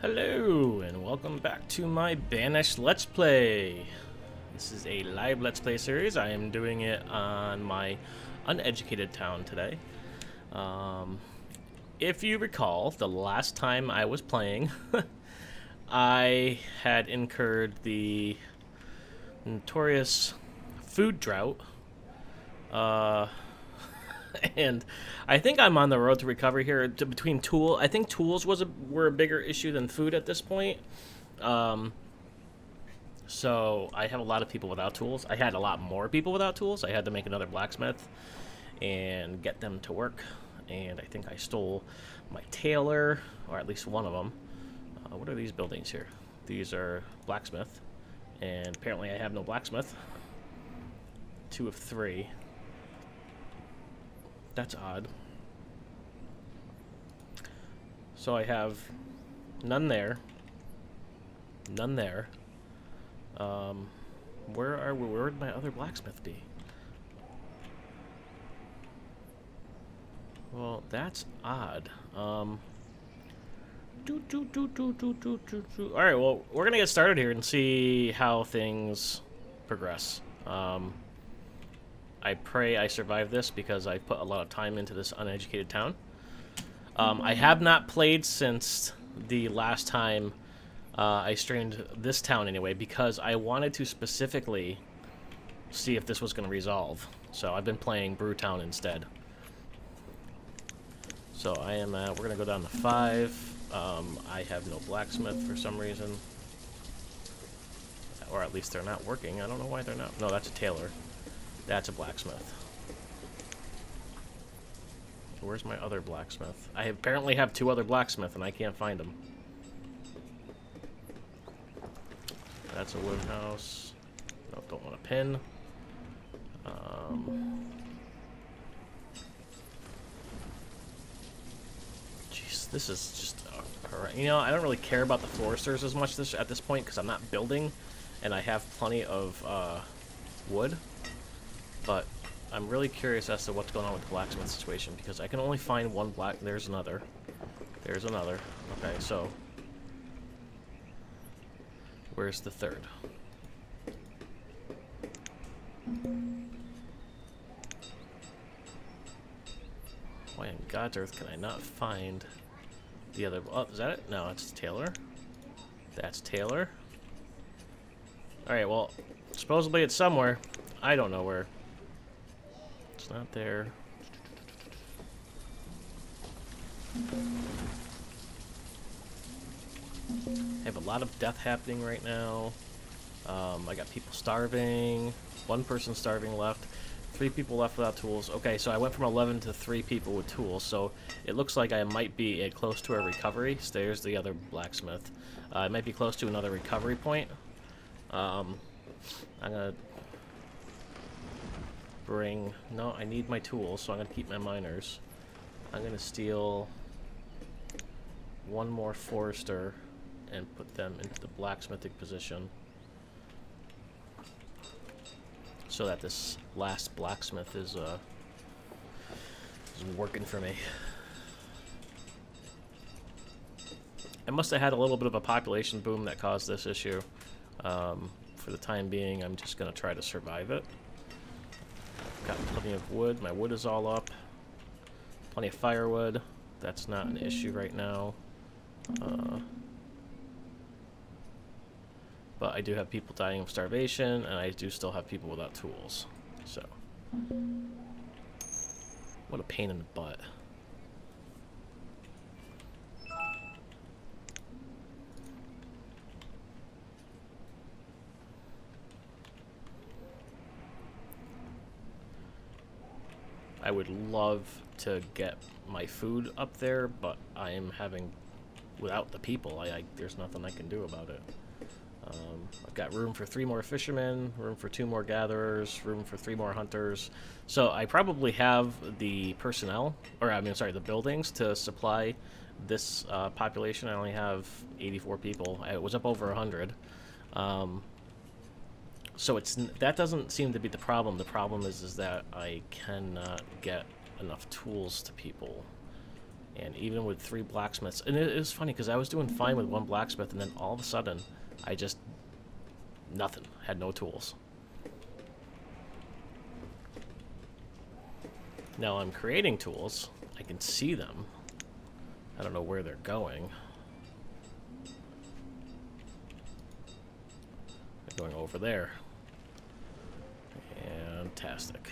Hello, and welcome back to my Banished Let's Play. This is a live Let's Play series. I am doing it on my uneducated town today. If you recall, the last time I was playing, I had incurred the notorious food drought. And I think I'm on the road to recovery here. Between I think tools were a bigger issue than food at this point. So I have a lot of people without tools. I had a lot more people without tools. I had to make another blacksmith and get them to work. And I think I stole my tailor, or at least one of them. What are these buildings here? These are blacksmith, and apparently I have no blacksmith. 2 of 3. That's odd. So I have none there. None there. Where would my other blacksmith be? Well, that's odd. Alright, well, we're gonna get started here and see how things progress. I pray I survive this because I put a lot of time into this uneducated town. I have not played since the last time I streamed this town anyway, because I wanted to specifically see if this was going to resolve. So I've been playing Brewtown instead. So I am we're going to go down to 5. I have no blacksmith for some reason. Or at least they're not working. I don't know why they're not. No, that's a tailor. That's a blacksmith. Where's my other blacksmith? I apparently have 2 other blacksmiths and I can't find them. That's a wood house. No, don't want a pin. Jeez, this is just alright. You know, I don't really care about the foresters as much at this point because I'm not building, and I have plenty of wood. But I'm really curious as to what's going on with the blacksmith situation, because I can only find one black. There's another. There's another. Okay, so where's the third? Why in God's earth can I not find the other? Oh, is that it? No, it's Taylor. That's Taylor. Alright, well, supposedly it's somewhere. I don't know where. It's not there. I have a lot of death happening right now. I got people starving. 1 person starving left. 3 people left without tools. Okay, so I went from 11 to 3 people with tools. So it looks like I might be close to a recovery. So there's the other blacksmith. I might be close to another recovery point. I'm gonna bring... No, I need my tools, so I'm gonna keep my miners. I'm gonna steal 1 more forester and put them into the blacksmithing position so that this last blacksmith is working for me. I must have had a little bit of a population boom that caused this issue. For the time being, I'm just gonna try to survive it. Got plenty of wood. My wood is all up. Plenty of firewood. That's not an issue right now. But I do have people dying of starvation, and I do still have people without tools. So, what a pain in the butt. I would love to get my food up there, but I am having, without the people, there's nothing I can do about it. I've got room for 3 more fishermen, room for 2 more gatherers, room for 3 more hunters. So I probably have the personnel, or I mean, sorry, the buildings to supply this population. I only have 84 people. I was up over 100. So that doesn't seem to be the problem. The problem is that I cannot get enough tools to people. And even with 3 blacksmiths, and it was funny because I was doing fine with 1 blacksmith, and then all of a sudden, I just nothing. Had no tools. Now I'm creating tools. I can see them. I don't know where they're going. They're going over there. Fantastic.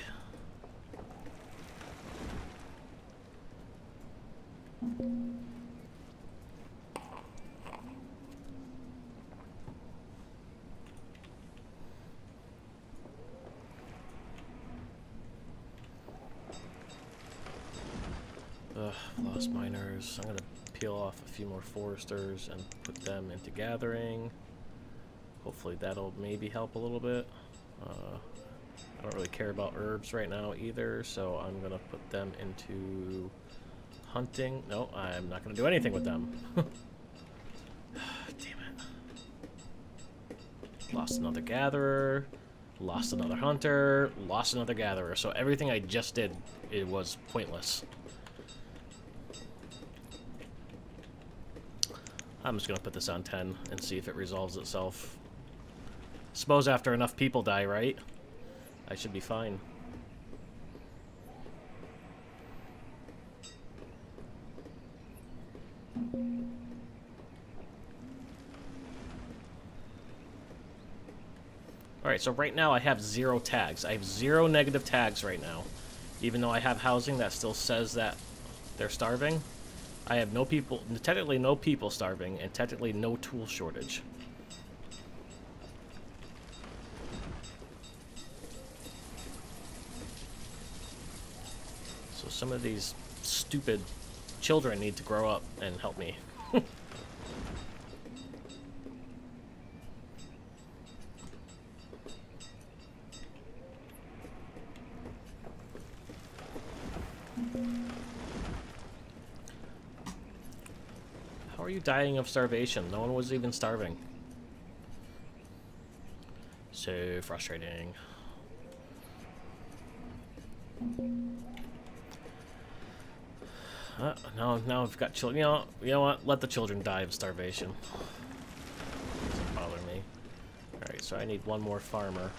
Lost miners. I'm gonna peel off a few more foresters and put them into gathering. Hopefully that'll maybe help a little bit. I don't really care about herbs right now either, so I'm gonna put them into hunting. No, I'm not gonna do anything with them. Damn it. Lost another gatherer. Lost another hunter. Lost another gatherer. So everything I just did, it was pointless. I'm just gonna put this on 10 and see if it resolves itself. Suppose after enough people die, right? I should be fine. Alright, so right now I have 0 tags. I have 0 negative tags right now. Even though I have housing that still says that they're starving. I have no people, technically no people starving, and technically no tool shortage. So some of these stupid children need to grow up and help me. How are you dying of starvation? No one was even starving. So frustrating. Now I've got children. You know what? Let the children die of starvation. Doesn't bother me. Alright, so I need 1 more farmer.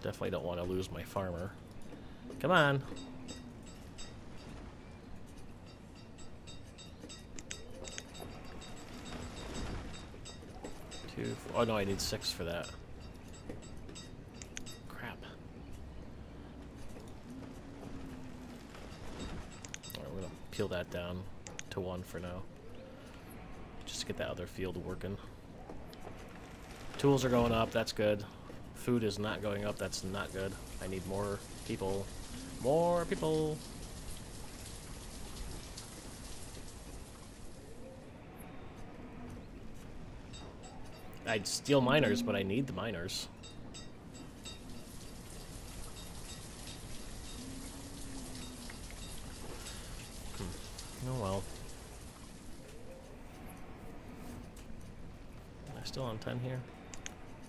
Definitely don't want to lose my farmer. Come on. Oh no, I need 6 for that. Crap. Alright, we're gonna peel that down to 1 for now. Just to get that other field working. Tools are going up, that's good. Food is not going up, that's not good. I need more people. More people! I'd steal miners, but I need the miners. Oh well. Am I still on 10 here?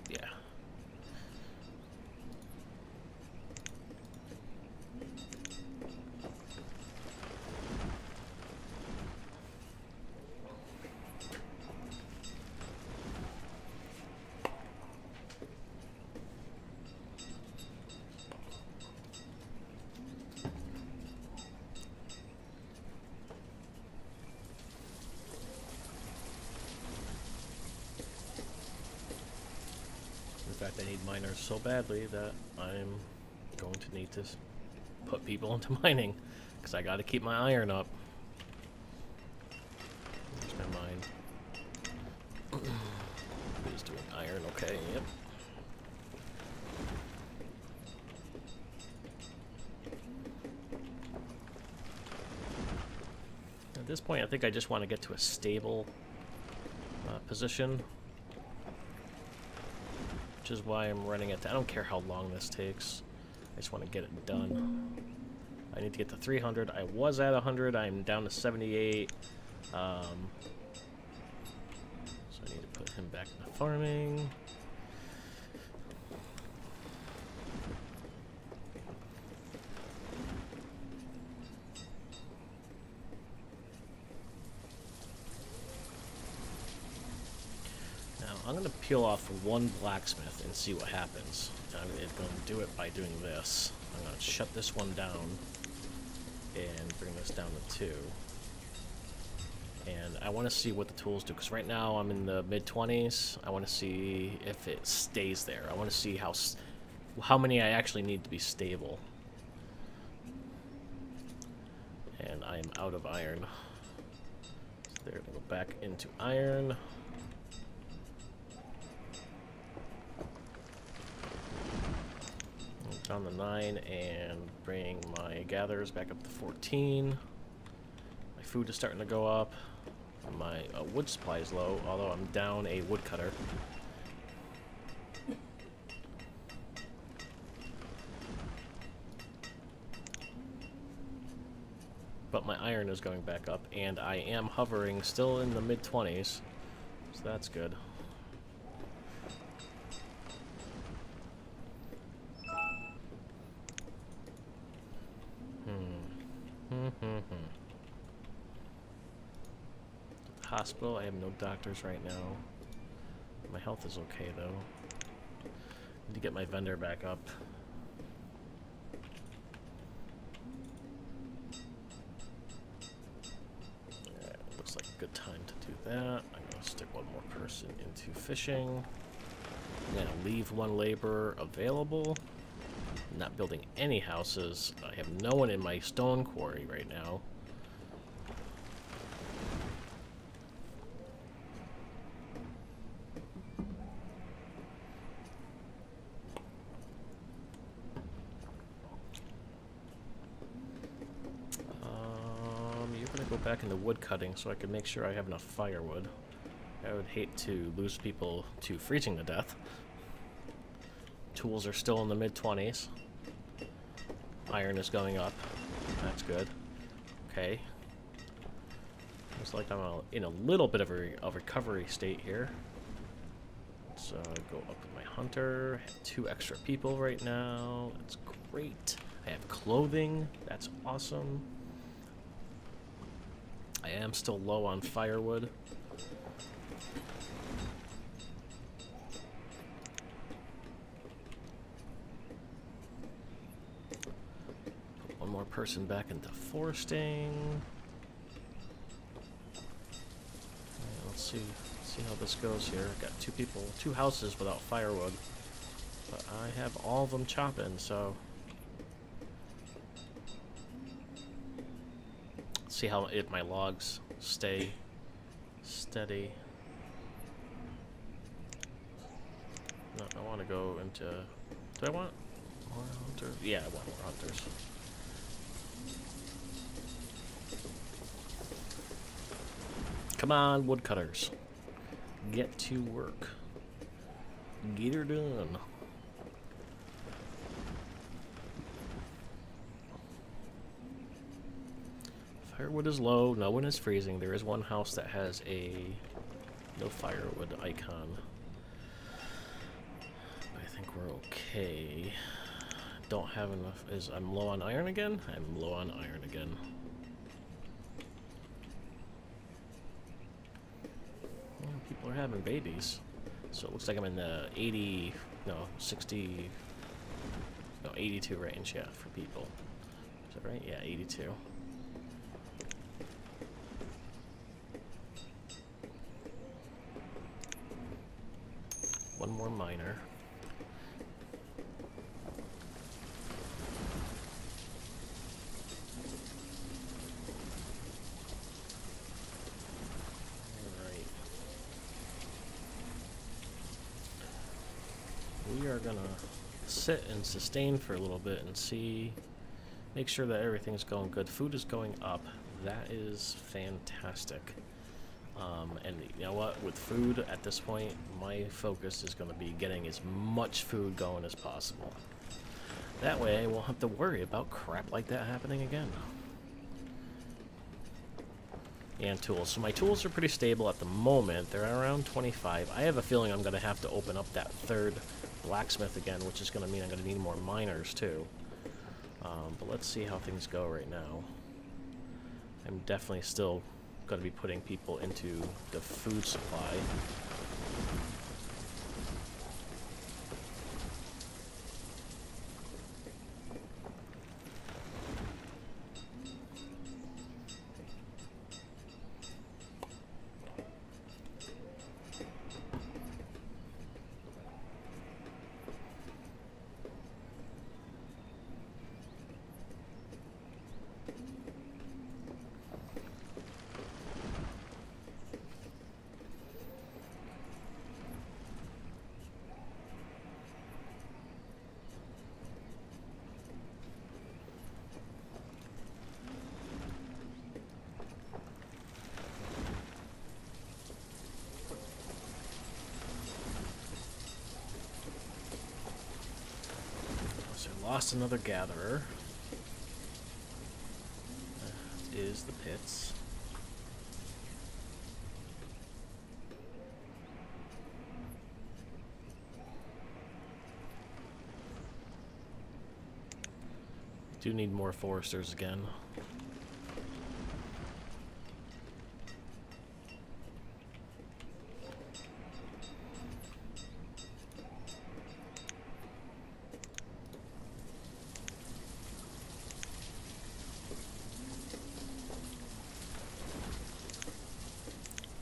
Yeah. In fact, I need miners so badly that I'm going to need to put people into mining, because I got to keep my iron up. Where's my mine? Who's doing iron? Okay, yep. At this point, I think I just want to get to a stable position. Which is why I'm running it. I don't care how long this takes. I just want to get it done. I need to get to 300. I was at 100. I'm down to 78. So I need to put him back into farming. I'm gonna peel off one blacksmith and see what happens. I'm gonna do it by doing this. I'm gonna shut this one down and bring this down to 2. And I want to see what the tools do, because right now I'm in the mid-20s. I want to see if it stays there. I want to see how many I actually need to be stable. And I am out of iron. So there, we'll go back into iron. Down to 9 and bring my gatherers back up to 14. My food is starting to go up. My wood supply is low, although I'm down a woodcutter. But my iron is going back up, and I am hovering still in the mid-20s, so that's good. Hospital, I have no doctors right now. My health is okay though. Need to get my vendor back up. Alright, looks like a good time to do that. I'm gonna stick one more person into fishing. I'm gonna leave one laborer available. I'm not building any houses. I have no one in my stone quarry right now. Back into wood cutting so I can make sure I have enough firewood. I would hate to lose people to freezing to death. Tools are still in the mid-20s. Iron is going up. That's good. Okay. Looks like I'm in a little bit of a recovery state here. So go up with my hunter. I have 2 extra people right now. That's great. I have clothing. That's awesome. I am still low on firewood. Put one more person back into foresting. Let's see how this goes here. I've got 2 houses without firewood, but I have all of them chopping, so. See how my logs stay steady. No, I want to go into. Do I want more hunters? Yeah, I want more hunters. Come on, woodcutters. Get to work. Get her done. Firewood is low, no one is freezing. There is one house that has a no firewood icon. I think we're okay. Don't have enough. I'm low on iron again? I'm low on iron again. Well, people are having babies. So it looks like I'm in the 82 range, yeah, for people. Is that right? Yeah, 82. One more miner. Alright. We are gonna sit and sustain for a little bit and make sure that everything's going good. Food is going up. That is fantastic. And you know what? With food at this point, my focus is going to be getting as much food going as possible. That way I won't have to worry about crap like that happening again. And tools. So my tools are pretty stable at the moment. They're around 25. I have a feeling I'm going to have to open up that 3rd blacksmith again, which is going to mean I'm going to need more miners too. But let's see how things go right now. I'm definitely still going to be putting people into the food supply. lost another gatherer. That is the pits. Do need more foresters again.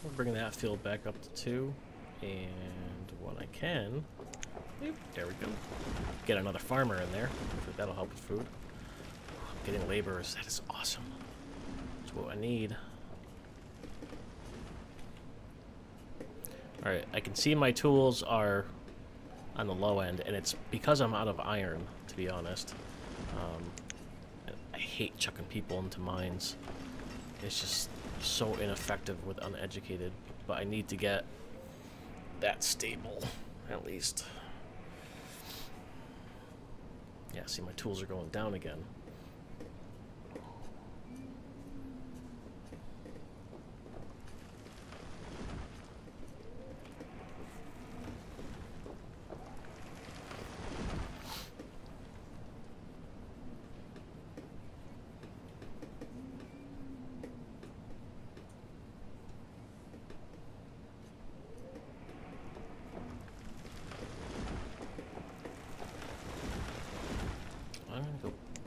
We're bringing that field back up to 2, and what I can, there we go, get another farmer in there. That'll help with food. Getting laborers, that is awesome. That's what I need. Alright, I can see my tools are on the low end, and it's because I'm out of iron, to be honest. I hate chucking people into mines. It's just so ineffective with uneducated, but I need to get that stable, at least. Yeah, see, my tools are going down again.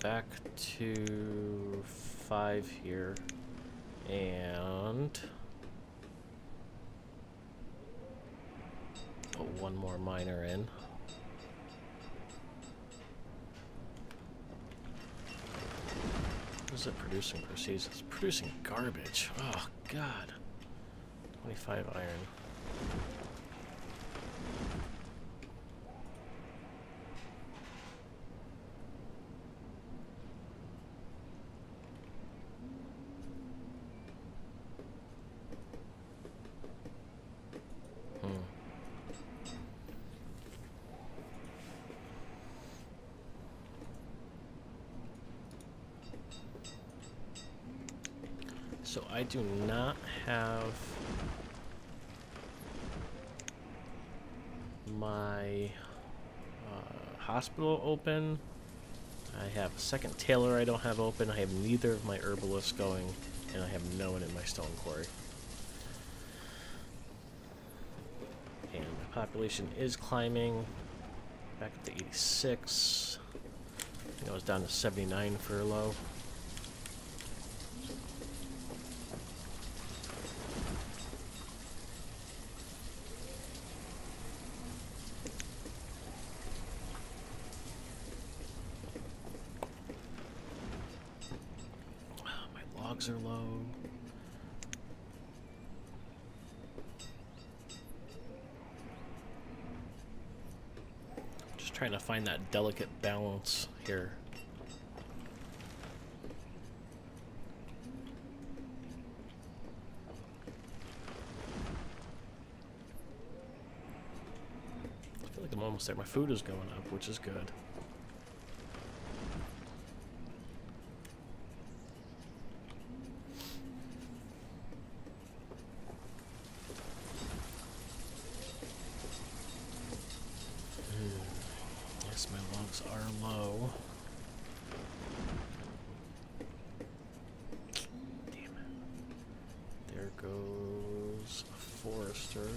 Back to 5 here, and put one more miner in. What is it producing per season? It's producing garbage. Oh god. 25 iron. So I do not have my hospital open. I have a second tailor I don't have open. I have neither of my herbalists going, and I have no one in my stone quarry. And my population is climbing back up to 86. I think I was down to 79 for a low. Are low. Just trying to find that delicate balance here. I feel like I'm almost there. My food is going up, which is good. My logs are low. Damn it. There goes a forester.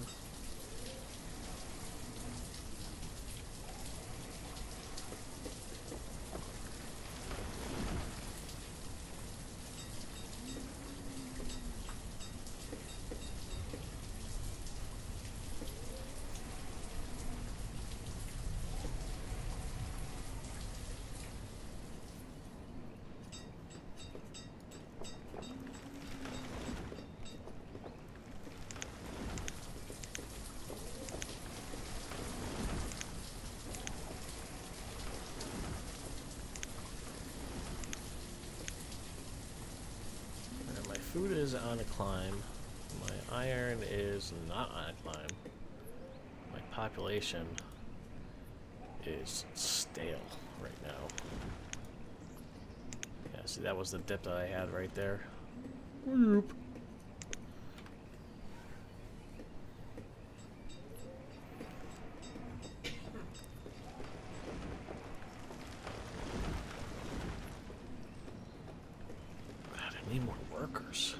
Food is on a climb. My iron is not on a climb. My population is stale right now. Yeah, see, that was the dip that I had right there. Whoop. God, I need more workers.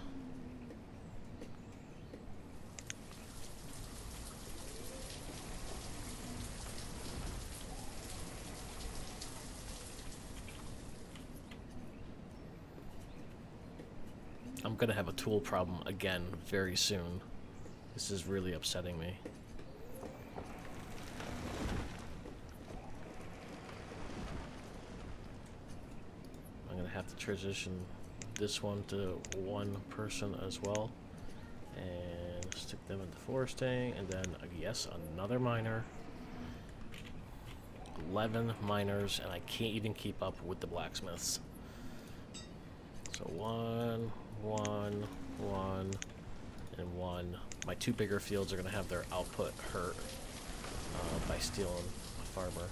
I'm gonna have a tool problem again very soon. This is really upsetting me. I'm gonna have to transition this one to one person as well. And stick them into foresting, and then, yes, another miner. 11 miners, and I can't even keep up with the blacksmiths. So 1, 1, 1, and 1. My two bigger fields are going to have their output hurt by stealing a farmer.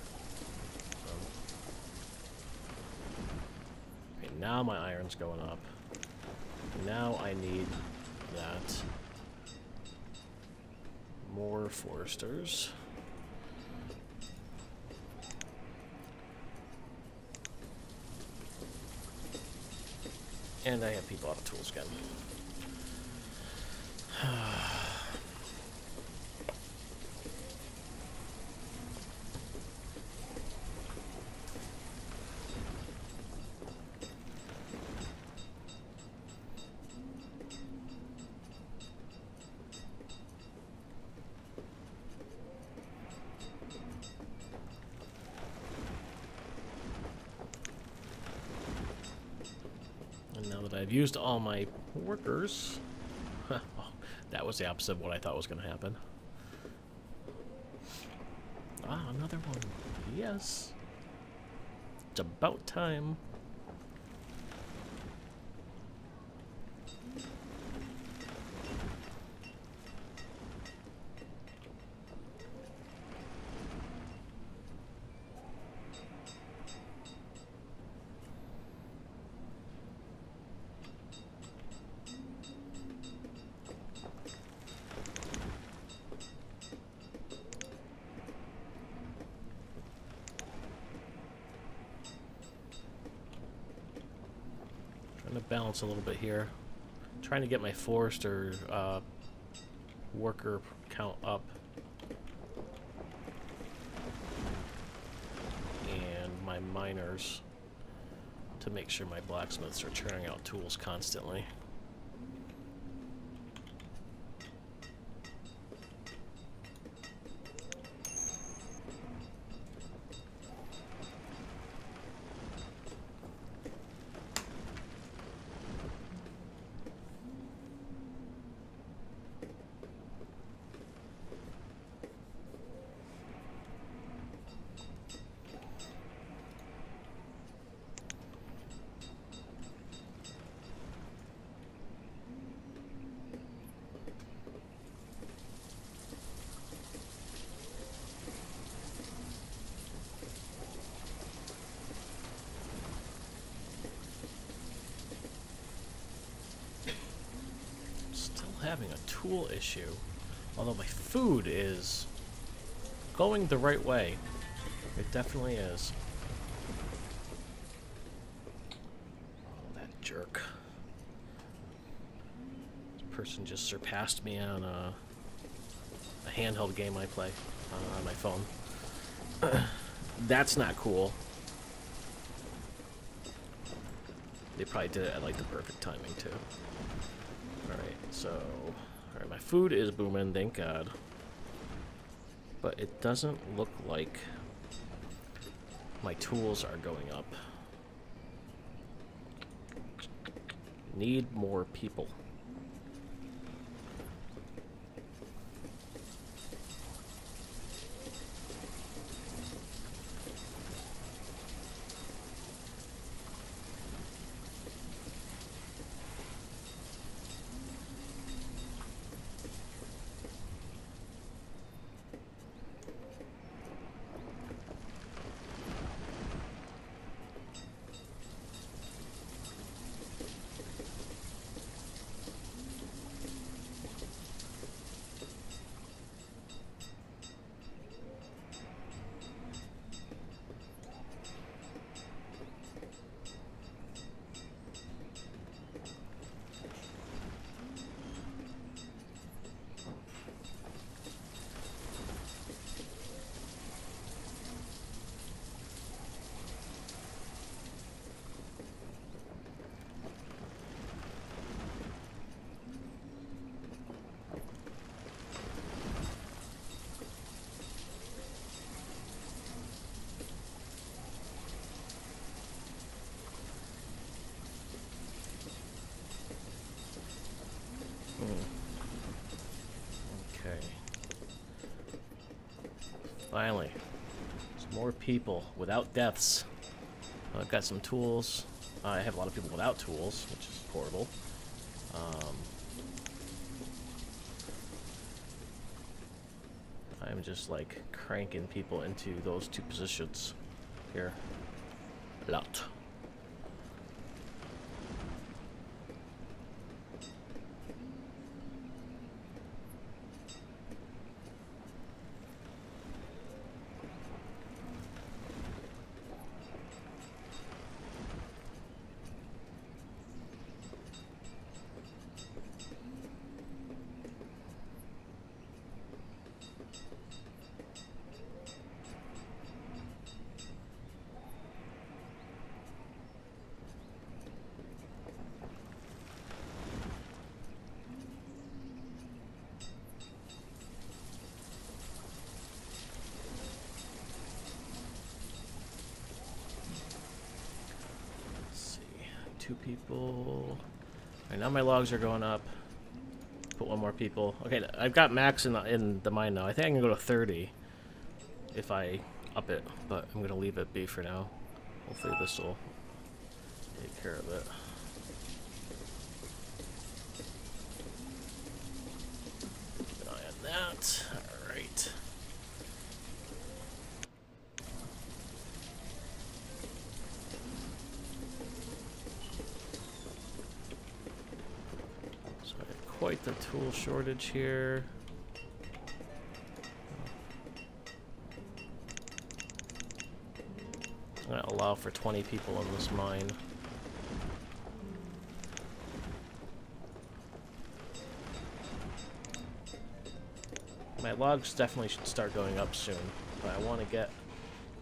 Okay, now my iron's going up. Now I need that. More foresters. And I have people out of tools again. I've used all my workers. Oh, that was the opposite of what I thought was going to happen. Ah, another one. Yes. It's about time. Balance a little bit here. Trying to get my forester worker count up. And my miners to make sure my blacksmiths are churning out tools constantly. Having a tool issue, although my food is going the right way. It definitely is. Oh, that jerk. This person just surpassed me on a handheld game I play on my phone. That's not cool. They probably did it at like the perfect timing too. Alright, so, alright, my food is booming, thank God. But it doesn't look like my tools are going up. Need more people. Okay. Finally. Some more people without deaths. I've got some tools. I have a lot of people without tools, which is horrible. I'm just like cranking people into those two positions here. A lot. Two people. Alright, now my logs are going up. Put one more people. Okay, I've got max in the mine now. I think I can go to 30 if I up it, but I'm gonna leave it be for now. Hopefully this will take care of it. Keep an eye on that. Alright. Quite the tool shortage here. I'm gonna allow for 20 people in this mine. My logs definitely should start going up soon, but I want to get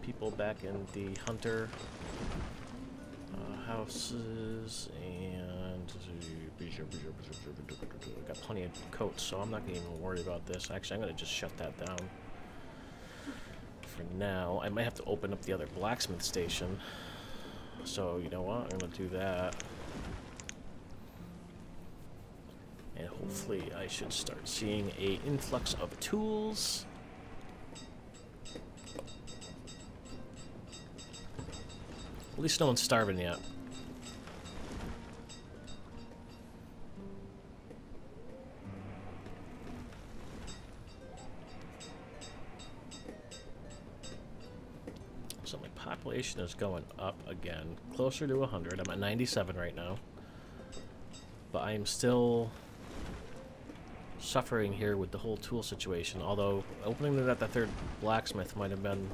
people back in the hunter houses and I got plenty of coats, so I'm not gonna even worry about this. Actually, I'm gonna just shut that down for now. I might have to open up the other blacksmith station, so you know what, I'm gonna do that, and hopefully I should start seeing an influx of tools. At least no one's starving yet. So my population is going up again, closer to 100. I'm at 97 right now. But I am still suffering here with the whole tool situation, although opening that the third blacksmith might have been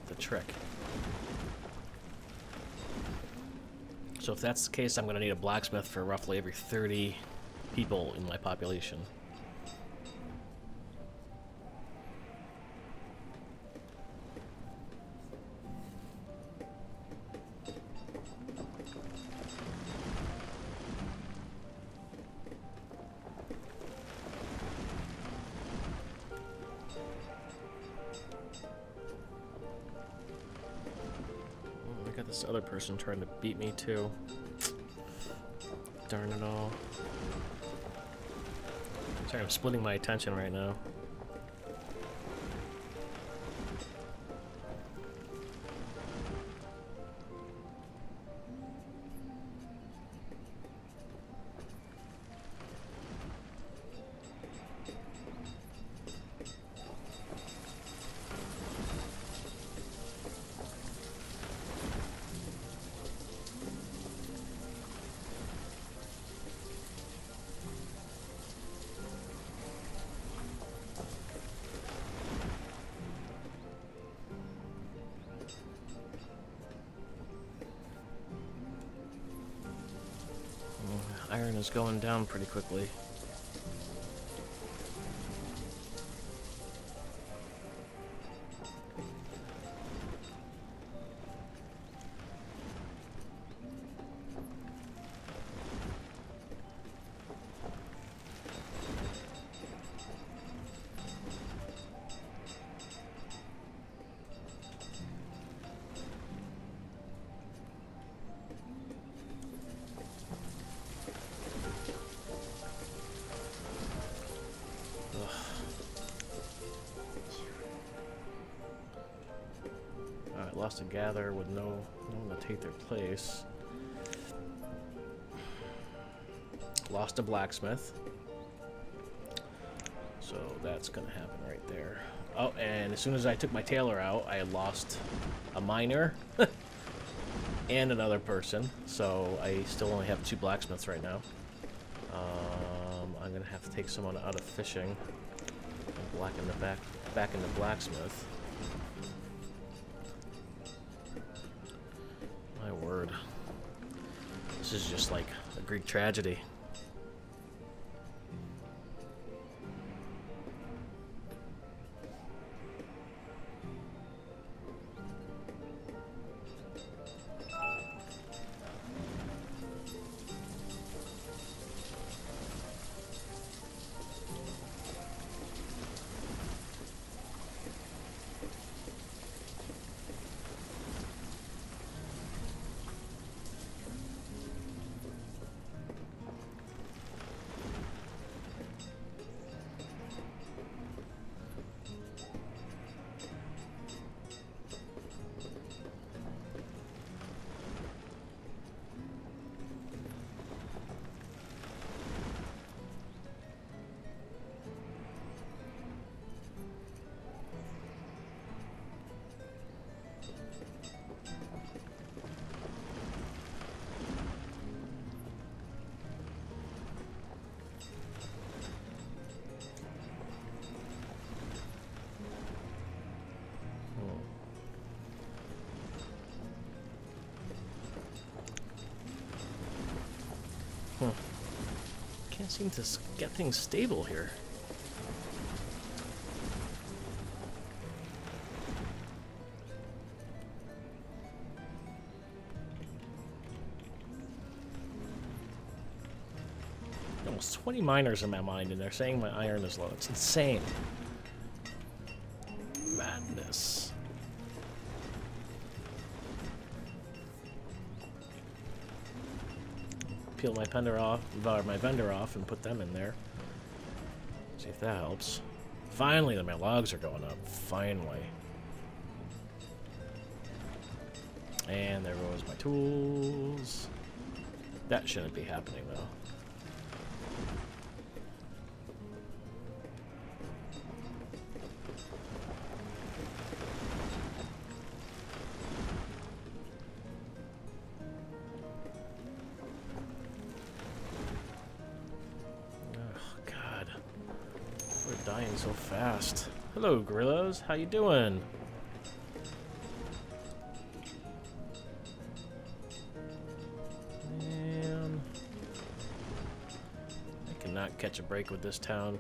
the trick. So if that's the case, I'm going to need a blacksmith for roughly every 30 people in my population. This other person trying to beat me too. Darn it all. Sorry, I'm splitting my attention right now. Iron is going down pretty quickly. cost to gather with no one to take their place. Lost a blacksmith. So that's gonna happen right there. Oh, and as soon as I took my tailor out, I lost a miner and another person. So I still only have 2 blacksmiths right now. I'm gonna have to take someone out of fishing and back into blacksmith. My word. This is just like a Greek tragedy. Can't seem to get things stable here. Almost 20 miners in my mind, and they're saying my iron is low. It's insane. Madness. Peel my vendor off and put them in there. See if that helps. Finally, my logs are going up. Finally. And there goes my tools. That shouldn't be happening though. Dying so fast. Hello, gorillas. How you doing? Man, I cannot catch a break with this town.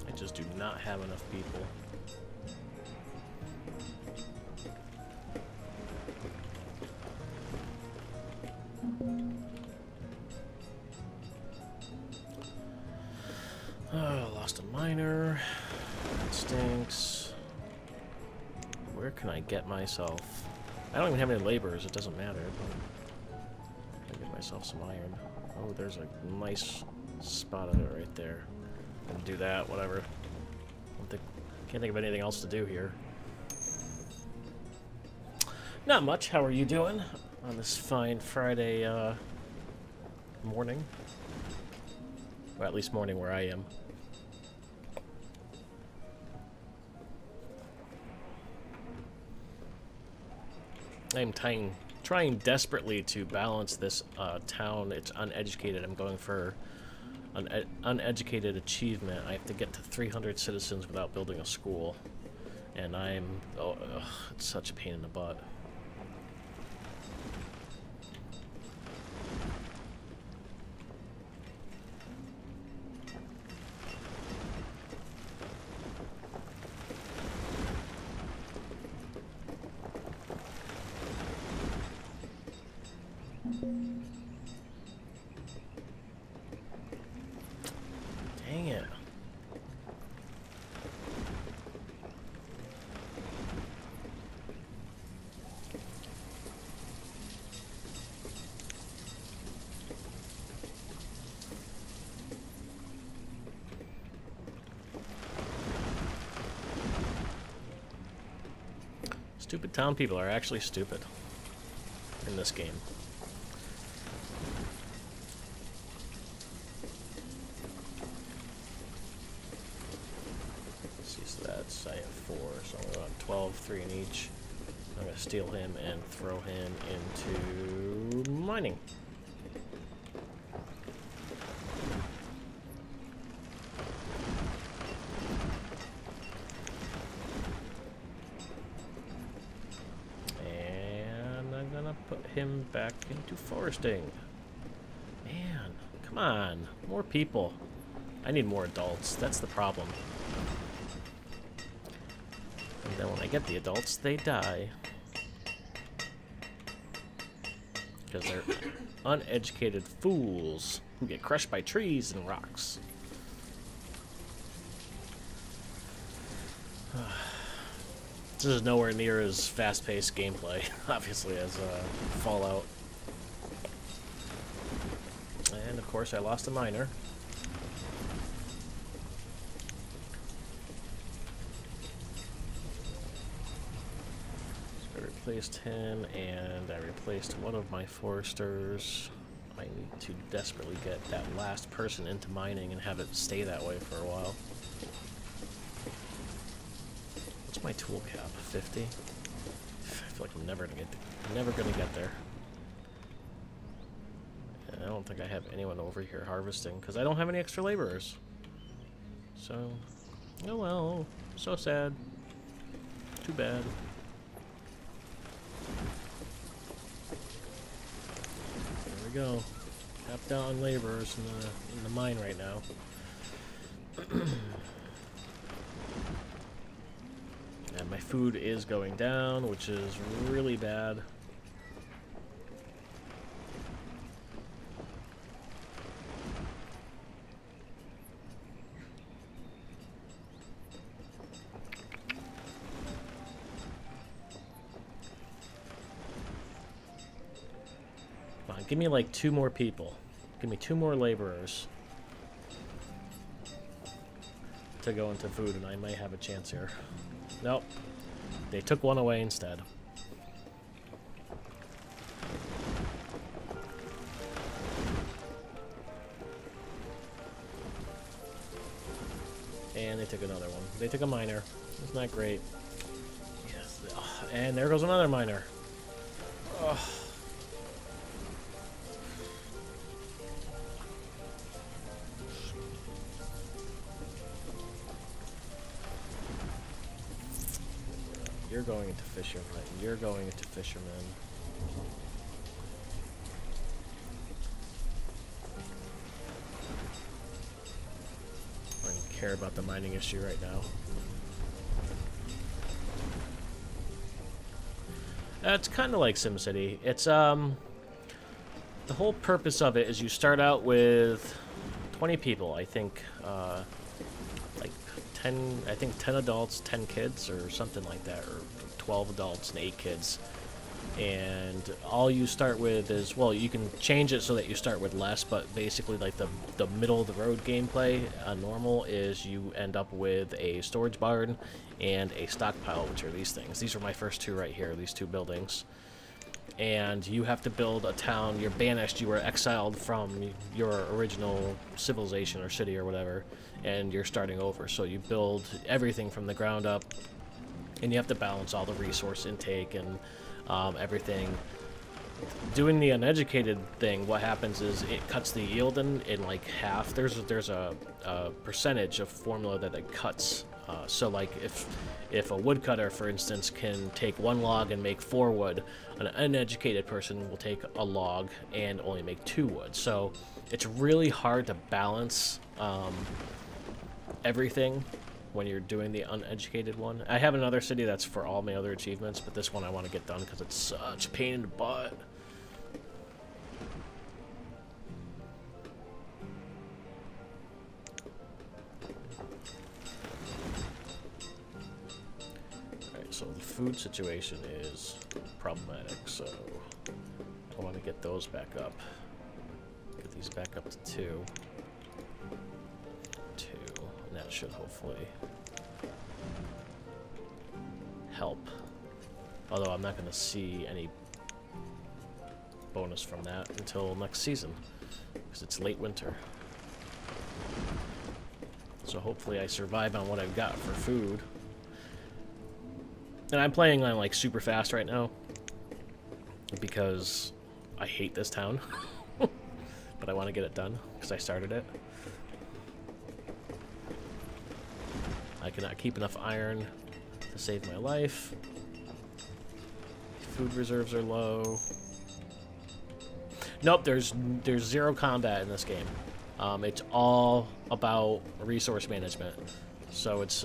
I just do not have enough people. Lost a miner. That stinks. Where can I get myself? I don't even have any laborers, it doesn't matter, but I can get myself some iron. Oh, there's a nice spot of it right there. I'm gonna do that, whatever. Can't think of anything else to do here. Not much. How are you doing on this fine Friday morning? Or at least morning where I am. I'm trying desperately to balance this town. It's uneducated. I'm going for an uneducated achievement. I have to get to 300 citizens without building a school. And it's such a pain in the butt. Dang it. Stupid town people are actually stupid in this game. Let's see, so that's, I have 4, so I'm going 12, 3 in each. I'm going to steal him and throw him into mining. Put him back into foresting. Man, come on. More people. I need more adults. That's the problem. And then when I get the adults, they die. Because they're uneducated fools who get crushed by trees and rocks. This is nowhere near as fast-paced gameplay, obviously, as Fallout. And, of course, I lost a miner. So I replaced him, and I replaced one of my foresters. I need to desperately get that last person into mining and have it stay that way for a while. What's my tool cap? 50? I feel like I'm never gonna get there. And I don't think I have anyone over here harvesting because I don't have any extra laborers. So, oh well, so sad. Too bad. There we go. Tapped out on laborers in the mine right now. And my food is going down, which is really bad. Come on, give me like 2 more people. Give me 2 more laborers to go into food, and I might have a chance here. Nope. They took one away instead. And they took another one. They took a miner. Isn't that great? Yes. And there goes another miner. Ugh. You're going into fishermen. You're going into fishermen. I don't care about the mining issue right now. It's kind of like SimCity. It's the whole purpose of it is you start out with 20 people. I think like 10. I think 10 adults, 10 kids, or something like that, or 12 adults and 8 kids. And all you start with is, well, you can change it so that you start with less, but basically like the middle of the road gameplay normal is you end up with a storage barn and a stockpile, which are these things. These are my first 2 right here, these 2 buildings. And you have to build a town. You're banished. You were exiled from your original civilization or city or whatever, and you're starting over. So you build everything from the ground up, and you have to balance all the resource intake and everything. Doing the uneducated thing, what happens is it cuts the yield in like half. There's a percentage of formula that it cuts. So like if a woodcutter, for instance, can take 1 log and make 4 wood, an uneducated person will take a log and only make 2 wood. So it's really hard to balance everything when you're doing the uneducated one. I have another city that's for all my other achievements, but this one I want to get done because it's such a pain in the butt. So the food situation is problematic, so I want to get those back up. Get these back up to 2. 2, and that should hopefully help. Although I'm not going to see any bonus from that until next season, because it's late winter. So hopefully I survive on what I've got for food. And I'm playing on like super fast right now because I hate this town. But I want to get it done because I started it. I cannot keep enough iron to save my life. Food reserves are low. Nope, there's zero combat in this game. It's all about resource management. So it's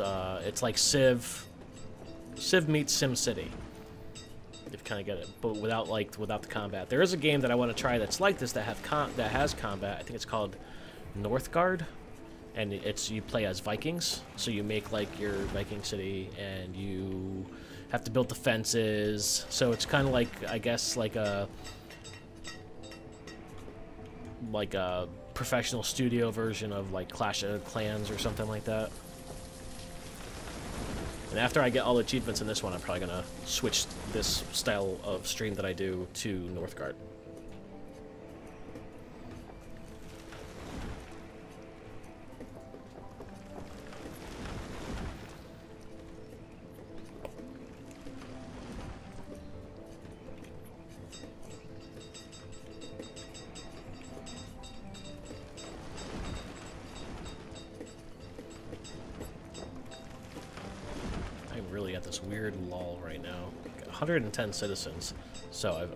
like Civ meets SimCity. If you kind of get it, but without the combat. There is a game that I want to try that's like this that has combat. I think it's called Northgard, and you play as Vikings. So you make like your Viking city, and you have to build defenses. So it's kind of like, I guess, like a professional studio version of like Clash of Clans or something like that. And after I get all the achievements in this one, I'm probably gonna switch this style of stream that I do to Northgard. At this weird lull right now. 110 citizens, so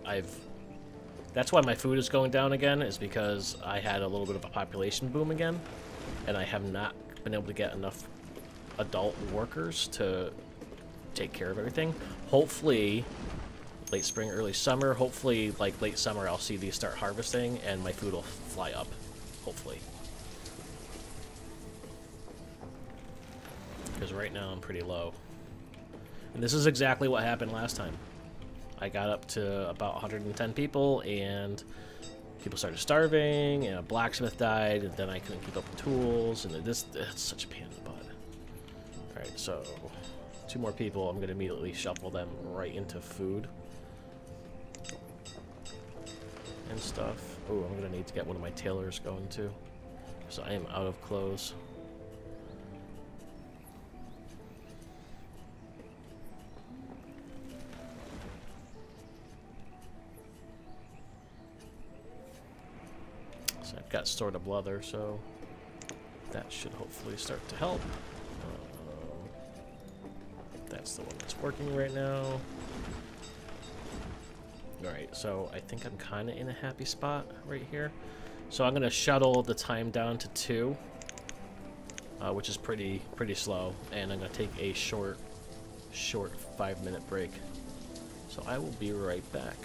that's why my food is going down again, is because I had a little bit of a population boom again, and I have not been able to get enough adult workers to take care of everything. Hopefully late spring, early summer, hopefully like late summer I'll see these start harvesting and my food will fly up, hopefully. Because right now I'm pretty low. And this is exactly what happened last time. I got up to about 110 people, and people started starving, and a blacksmith died, and then I couldn't keep up with tools, and it's such a pain in the butt. Alright, so 2 more people. I'm going to immediately shuffle them right into food and stuff. Oh, I'm going to need to get one of my tailors going too, so I am out of clothes. I've got stored up leather, so that should hopefully start to help. That's the one that's working right now. Alright, so I think I'm kind of in a happy spot right here. So I'm going to shuttle the time down to 2, which is pretty slow, and I'm going to take a short 5-minute break. So I will be right back.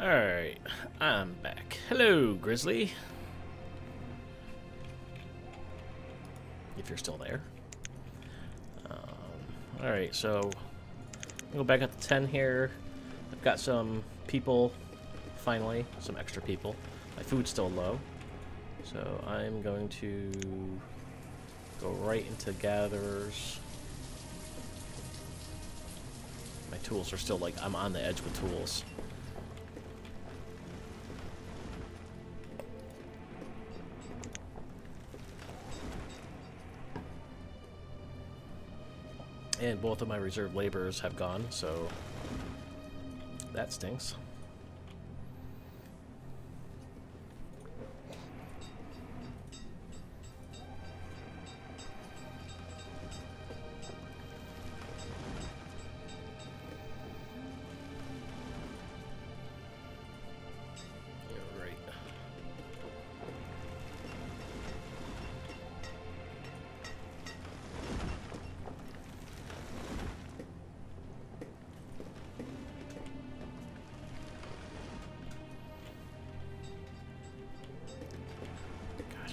Alright, I'm back. Hello, Grizzly. If you're still there. Alright, so I'll go back up to 10 here. I've got some people, finally, some extra people. My food's still low. So I'm going to go right into gatherers. My tools are still like, I'm on the edge with tools. And both of my reserve laborers have gone, so that stinks.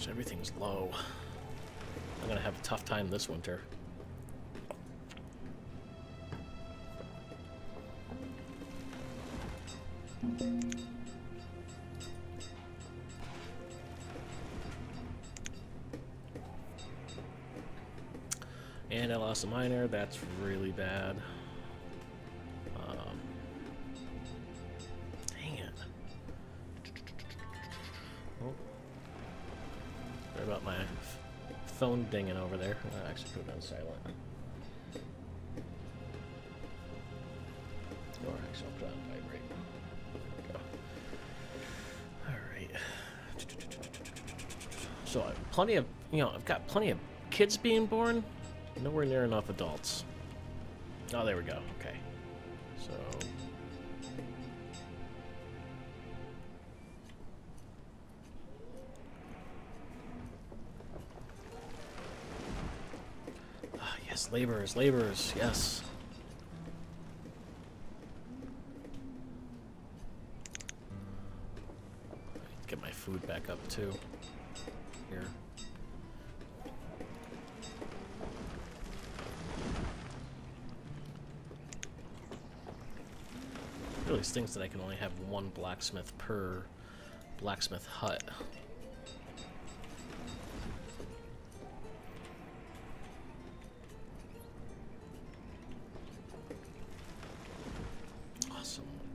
Everything's low. I'm gonna have a tough time this winter. And I lost a miner. That's really bad. Dang it. Oh. Sorry about my phone dinging over there. I actually put it on silent. Or actually, I'll put it on vibrate. There we go. Alright. So, plenty of, I've got plenty of kids being born. Nowhere near enough adults. Oh, there we go. Okay. So... yes, laborers, laborers, yes. Get my food back up, too. Here. It really stinks that I can only have one blacksmith per blacksmith hut.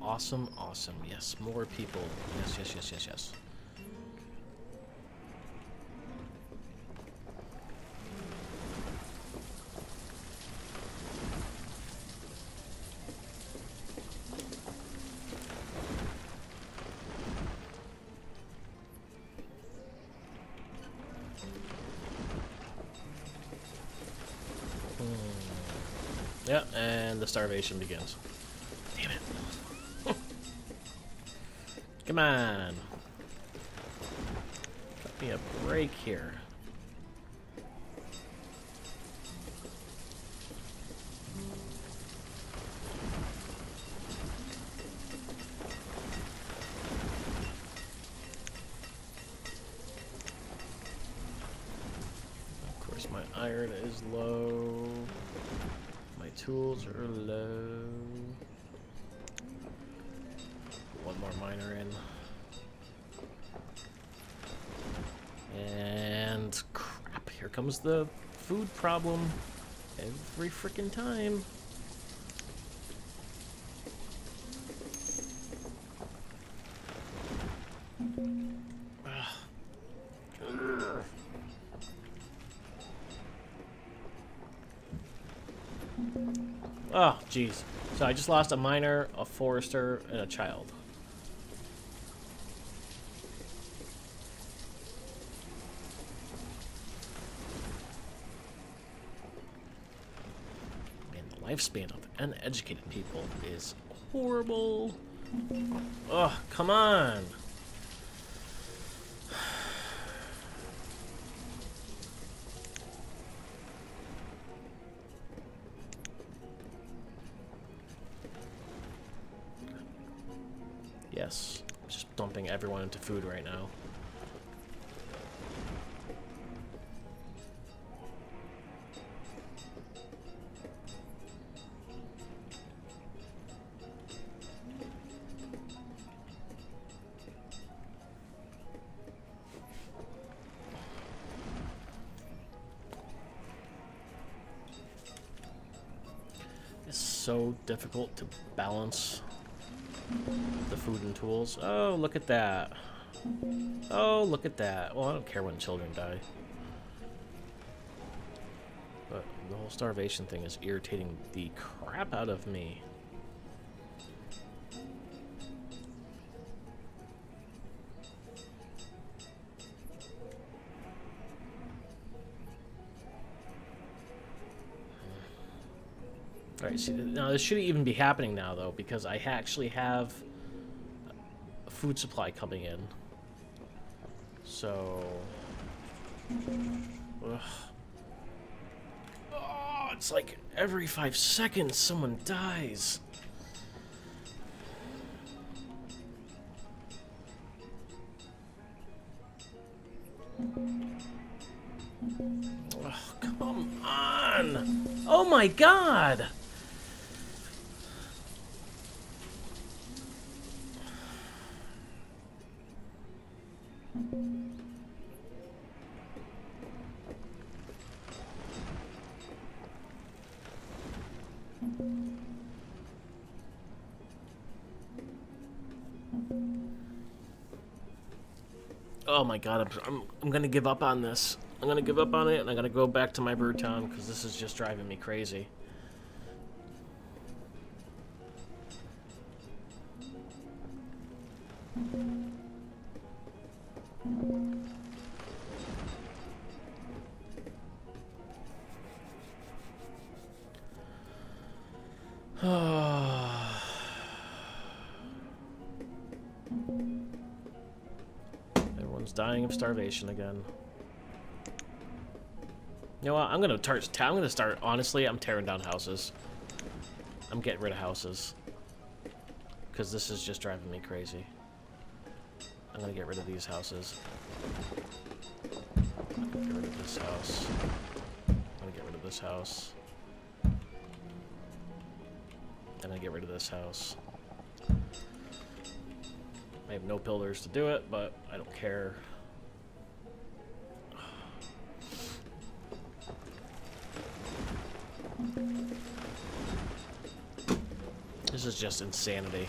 Awesome, awesome. Yes, more people. Yes, yes, yes, yes, yes. Yeah, and the starvation begins. Damn it. Come on. Cut me a break here. Of course, my iron is low. My tools are low. Put one more miner in. And crap, here comes the food problem every freaking time. Oh, jeez. So I just lost a miner, a forester, and a child. Man, the lifespan of uneducated people is horrible. Oh, come on. Yes, just dumping everyone into food right now. It's so difficult to balance the food and tools. Oh, look at that. Oh, look at that. Well, I don't care when children die. But the whole starvation thing is irritating the crap out of me. Alright, see, now this shouldn't even be happening now, though, because I actually have a food supply coming in. So... Ugh. Oh, it's like every 5 seconds someone dies. Oh, come on! Oh my god! Oh my god, I'm gonna give up on this. I'm gonna give up on it, and I'm gonna go back to my Brewtown, because this is just driving me crazy. Everyone's dying of starvation again. You know what? I'm gonna start. Honestly, I'm tearing down houses. I'm getting rid of houses because this is just driving me crazy. I'm gonna get rid of these houses. I'm gonna get rid of this house. I'm gonna get rid of this house. I'm gonna get rid of this house. I have no pillars to do it, but I don't care. This is just insanity.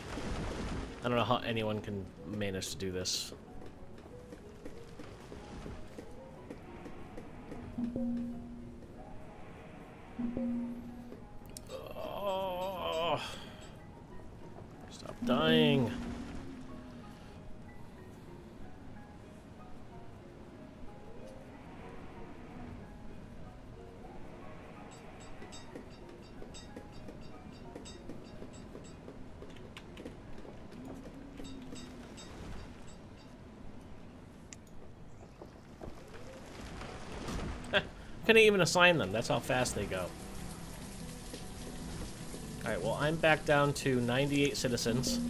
I don't know how anyone can manage to do this. Oh, stop dying. Couldn't even assign them. That's how fast they go. Alright, well, I'm back down to 98 citizens.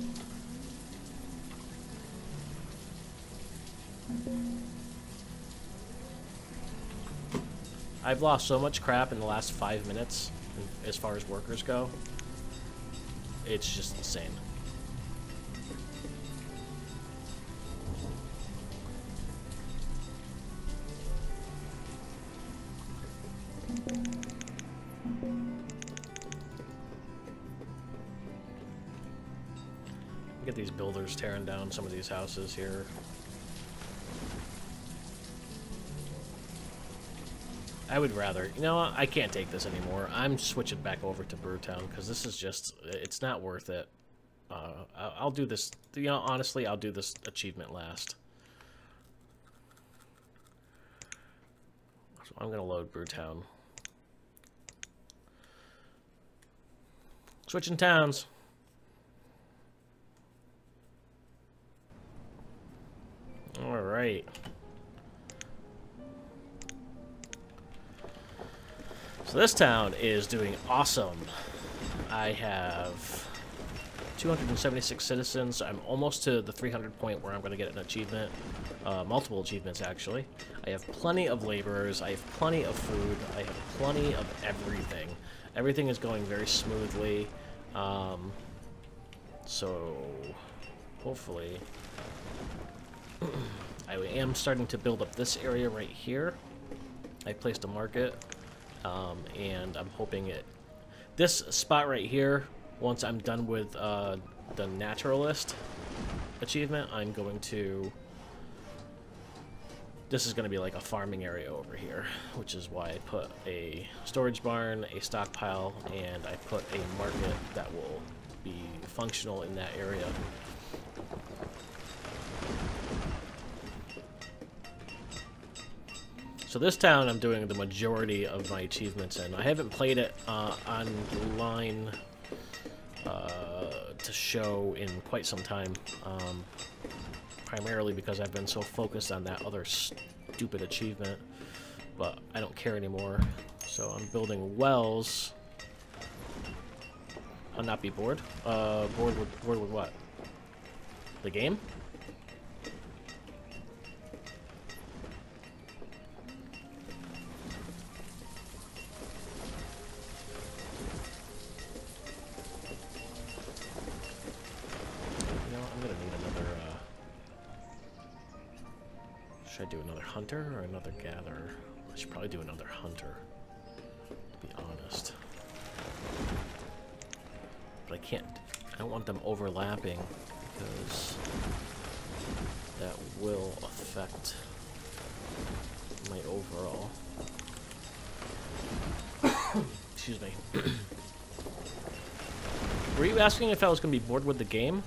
I've lost so much crap in the last 5 minutes as far as workers go. It's just insane. Get these builders tearing down some of these houses here. I would rather, you know, I can't take this anymore. I'm switching back over to Brewtown because this is just, it's not worth it. I'll do this, you know, honestly, I'll do this achievement last. So I'm going to load Brewtown. Switching towns. All right. So this town is doing awesome. I have 276 citizens. I'm almost to the 300 point where I'm going to get an achievement. Multiple achievements, actually. I have plenty of laborers. I have plenty of food. I have plenty of everything. Everything is going very smoothly. So hopefully I am starting to build up this area right here. I placed a market, and I'm hoping this spot right here, once I'm done with the naturalist achievement, I'm going to, this is going to be like a farming area over here, which is why I put a storage barn, a stockpile, and I put a market that will be functional in that area. So this town I'm doing the majority of my achievements in. I haven't played it online to show in quite some time, primarily because I've been so focused on that other stupid achievement, but I don't care anymore. So I'm building wells. I'll not be bored. Bored with what? The game? Should I do another hunter or another gatherer? I should probably do another hunter, to be honest. But I can't, I don't want them overlapping because that will affect my overall. Excuse me. Were you asking if I was going to be bored with the game?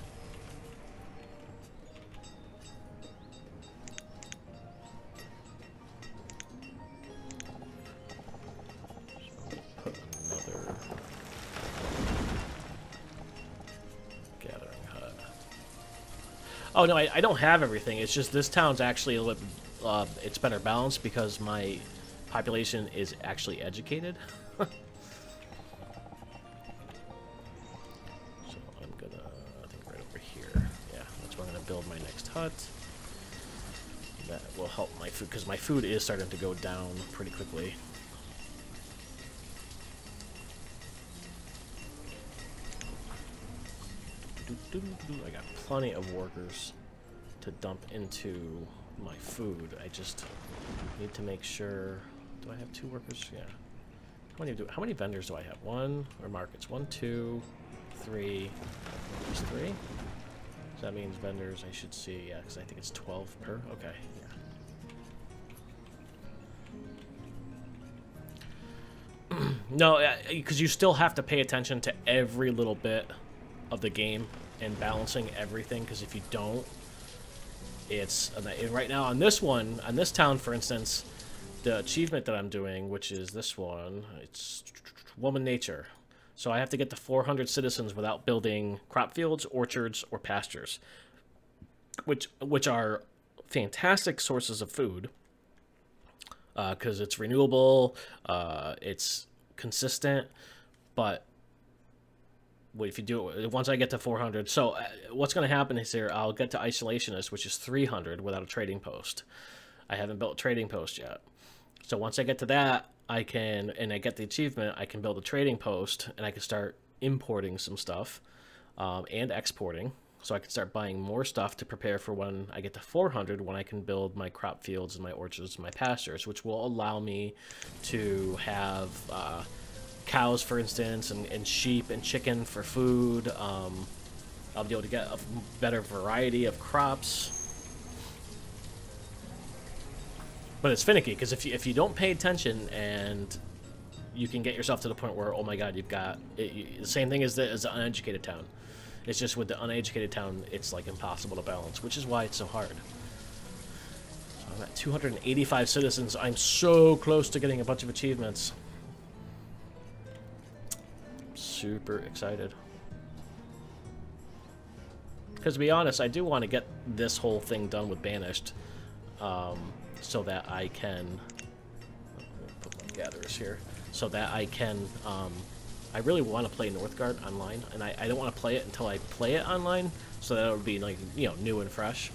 Oh no, I don't have everything. It's just this town's actually a little, it's better balanced because my population is actually educated. So I'm gonna, I think right over here. Yeah, that's where I'm gonna build my next hut. That will help my food because my food is starting to go down pretty quickly. I got plenty of workers to dump into my food. I just need to make sure. Do I have 2 workers? Yeah. How many vendors do I have? 1 or markets? 1, 2, 3. Just 3? So that means vendors I should see, yeah, because I think it's 12 per. Okay, yeah. No, because you still have to pay attention to every little bit of the game and balancing everything, because if you don't, it's... Right now on this one, on this town, for instance, the achievement that I'm doing, which is this one, it's Woman Nature. So I have to get to 400 citizens without building crop fields, orchards, or pastures, which are fantastic sources of food, because it's renewable, it's consistent, but if you do it, once I get to 400, so what's going to happen is here, I'll get to Isolationist, which is 300 without a trading post. I haven't built a trading post yet. So once I get to that, I can, and I get the achievement, I can build a trading post, and I can start importing some stuff, and exporting. So I can start buying more stuff to prepare for when I get to 400, when I can build my crop fields and my orchards and my pastures, which will allow me to have cows, for instance, and sheep and chicken for food. I'll be able to get a better variety of crops. But it's finicky, because if you don't pay attention, and you can get yourself to the point where, oh my god, you've got... the same thing as the uneducated town. It's just with the uneducated town, it's like impossible to balance, which is why it's so hard. So I'm at 285 citizens. I'm so close to getting a bunch of achievements. I'm super excited. Because to be honest, I do want to get this whole thing done with Banished. So that I can put my gatherers here, so that I can I really want to play Northgard online, and I don't want to play it until I play it online, so that it would be, like, you know, new and fresh.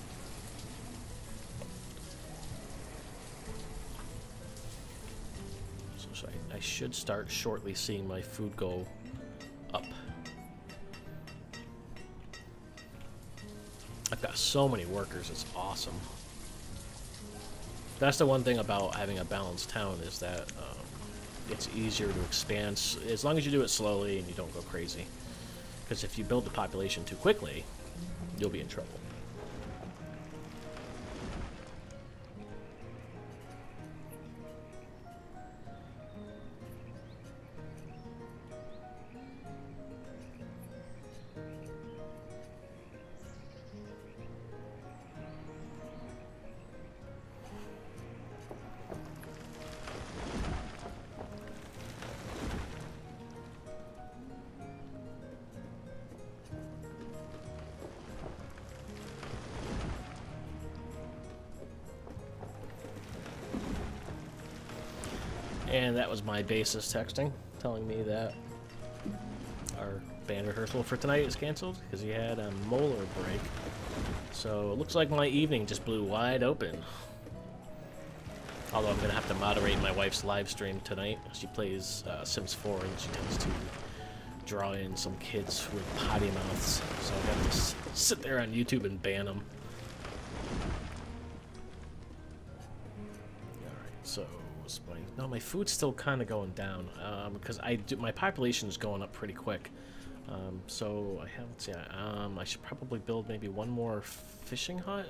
So I should start shortly seeing my food go up. I've got so many workers, it's awesome. That's the one thing about having a balanced town, is that it's easier to expand as long as you do it slowly and you don't go crazy. Because if you build the population too quickly, you'll be in trouble. And that was my bassist texting, telling me that our band rehearsal for tonight is canceled because he had a molar break. So it looks like my evening just blew wide open. Although I'm going to have to moderate my wife's live stream tonight. She plays Sims 4, and she tends to draw in some kids with potty mouths. So I got to sit there on YouTube and ban them. Alright, so... No, my food's still kind of going down, because my population is going up pretty quick. So I haven't seen. I should probably build maybe one more fishing hut.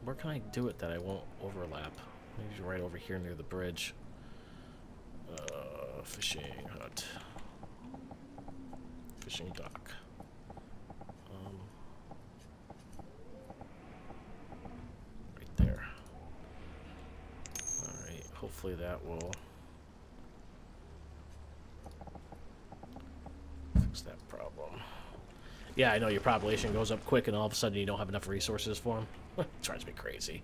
Where can I do it that I won't overlap? Maybe right over here near the bridge. Fishing hut. Fishing dock. Right there. Hopefully that will fix that problem. Yeah, I know your population goes up quick and all of a sudden you don't have enough resources for them. It drives me crazy.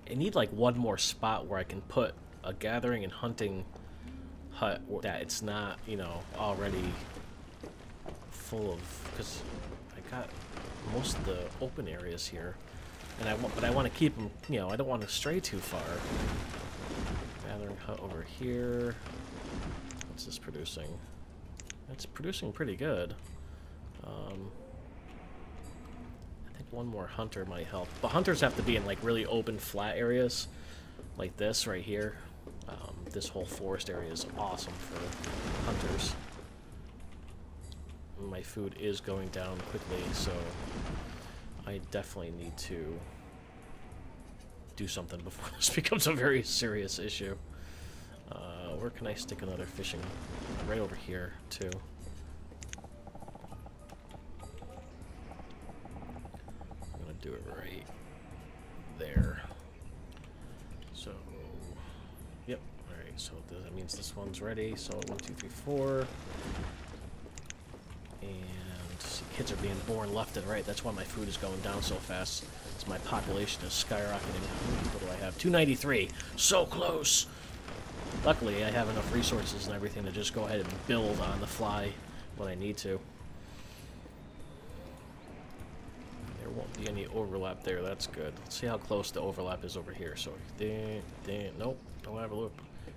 I need like one more spot where I can put a gathering and hunting hut that it's not, you know, already full of, because I got most of the open areas here. But I want to keep them, you know, I don't want to stray too far. Gathering hut over here. What's this producing? It's producing pretty good. I think one more hunter might help. But hunters have to be in like really open, flat areas. Like this right here. This whole forest area is awesome for hunters. my food is going down quickly, so I definitely need to do something before this becomes a very serious issue. Where can I stick another fishing? Right over here, too. I'm gonna do it right there. So, yep. Alright, so that means this one's ready. So 1, 2, 3, 4. And see, kids are being born left and right. That's why my food is going down so fast. It's my population is skyrocketing. How many people do I have? 293. So close. Luckily, I have enough resources and everything to just go ahead and build on the fly when I need to. There won't be any overlap there. That's good. Let's see how close the overlap is over here. So, nope, don't have a loop.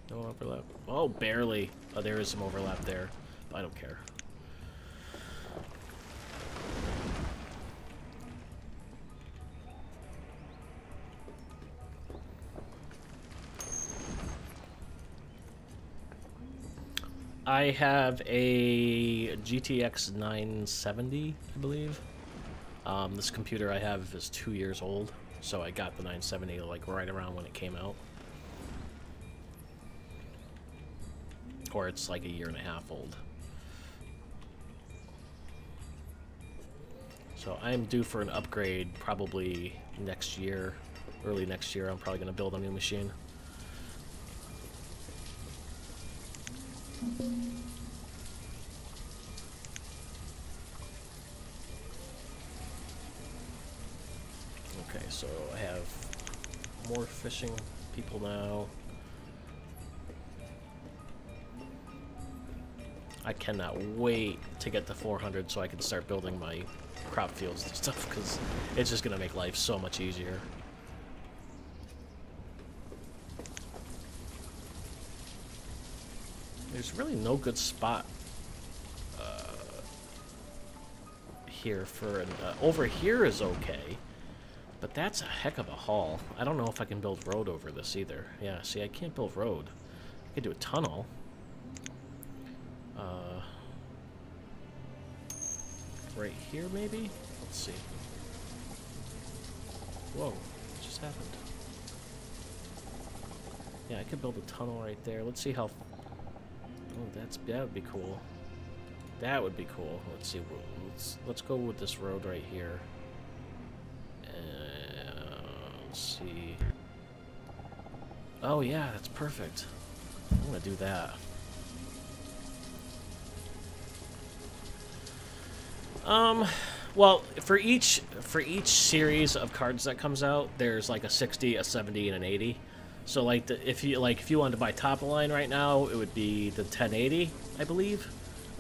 No overlap. Oh, barely. Oh, there is some overlap there. But I don't care. I have a GTX 970, I believe. This computer I have is 2 years old, so I got the 970 like right around when it came out. Or it's like a year and a half old. So I'm due for an upgrade probably next year, early next year. I'm probably going to build a new machine. Okay, so I have more fishing people now. I cannot wait to get to 400 so I can start building my crop fields and stuff, because it's just going to make life so much easier. There's really no good spot here for an... over here is okay, but that's a heck of a haul. I don't know if I can build road over this either. Yeah, see, I can't build road. I could do a tunnel. Right here, maybe? Let's see. Whoa, what just happened? Yeah, I could build a tunnel right there. Let's see how... Oh, that would be cool. That would be cool. Let's see. Let's go with this road right here. Let's see. Oh yeah, that's perfect. I'm gonna do that. Well, for each series of cards that comes out, there's like a 60, a 70, and an 80. So like if you wanted to buy top of line right now, it would be the 1080, I believe.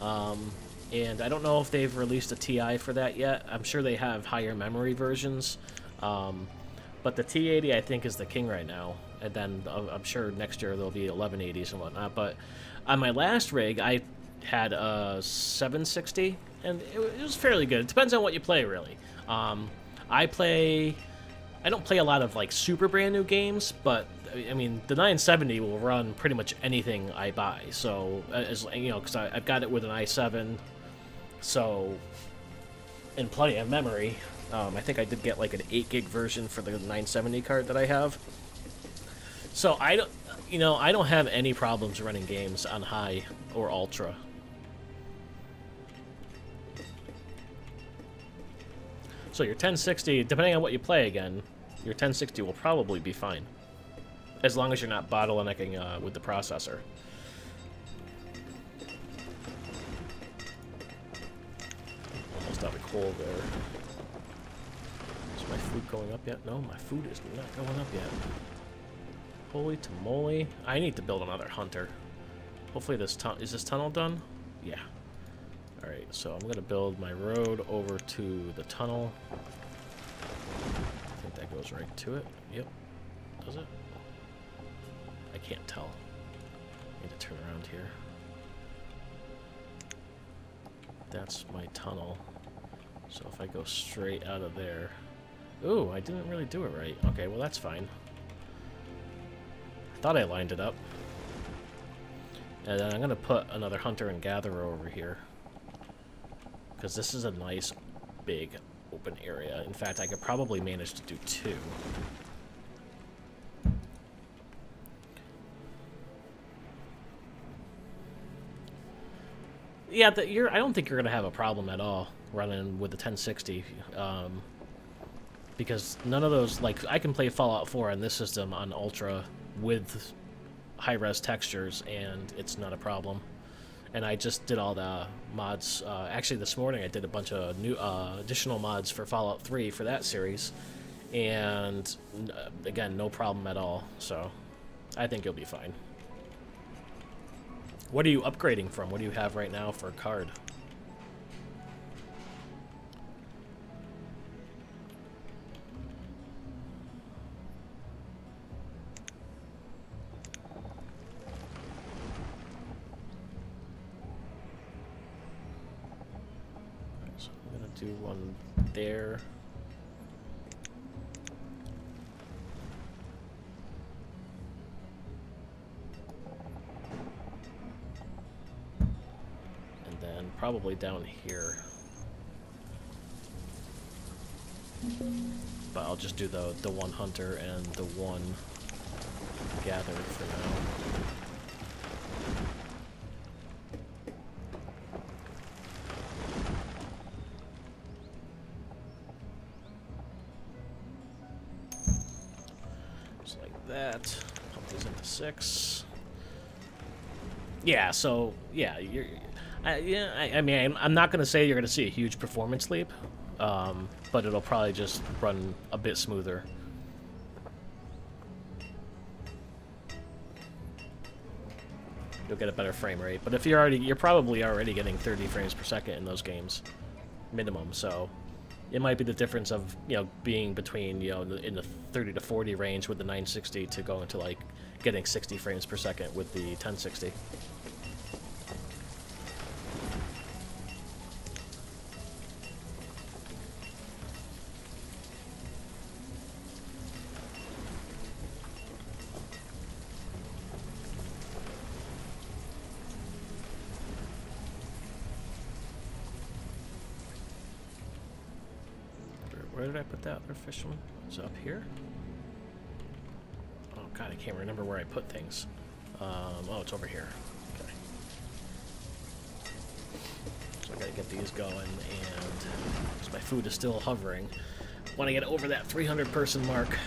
And I don't know if they've released a TI for that yet. I'm sure they have higher memory versions. But the T80 I think is the king right now. And then I'm sure next year there'll be 1180s and whatnot. But on my last rig, I had a 760, and it was fairly good. It depends on what you play, really. I don't play a lot of like super brand new games, but I mean the 970 will run pretty much anything I buy. So as you know, because I've got it with an i7, so and plenty of memory. I think I did get like an 8 gig version for the 970 card that I have. So I don't have any problems running games on high or ultra. So your 1060, depending on what you play again, your 1060 will probably be fine. As long as you're not bottlenecking with the processor. Almost out of coal there. Is my food going up yet? No, my food is not going up yet. Holy tamale. I need to build another hunter. Hopefully this is this tunnel done? Yeah. Alright, so I'm going to build my road over to the tunnel. I think that goes right to it. Yep. Does it? I can't tell. I need to turn around here. That's my tunnel. So if I go straight out of there... Ooh, I didn't really do it right. Okay, well that's fine. I thought I lined it up. And then I'm going to put another hunter and gatherer over here. because this is a nice, big, open area. In fact, I could probably manage to do 2. Yeah, I don't think you're gonna have a problem at all running with the 1060, because none of those, like, I can play Fallout 4 on this system on Ultra with high-res textures, and it's not a problem. And I just did all the mods. Actually, this morning I did a bunch of new additional mods for Fallout 3 for that series, and again, no problem at all. So I think you'll be fine. What are you upgrading from? What do you have right now for a card? So I'm gonna do one there. Probably down here. But I'll just do the one hunter and the one gather for now. Just like that. Pump these into 6. Yeah, so yeah, I mean, I'm not going to say you're going to see a huge performance leap, but it'll probably just run a bit smoother. You'll get a better frame rate, but if you're probably already getting 30 frames per second in those games, minimum. So it might be the difference of, you know, being between, you know, in the 30 to 40 range with the 960 to going to like getting 60 frames per second with the 1060. Where did I put that other fisherman? Is it up here? Oh god, I can't remember where I put things. Oh, it's over here. Okay. So I gotta get these going, and so my food is still hovering. Want to get over that 300 person mark.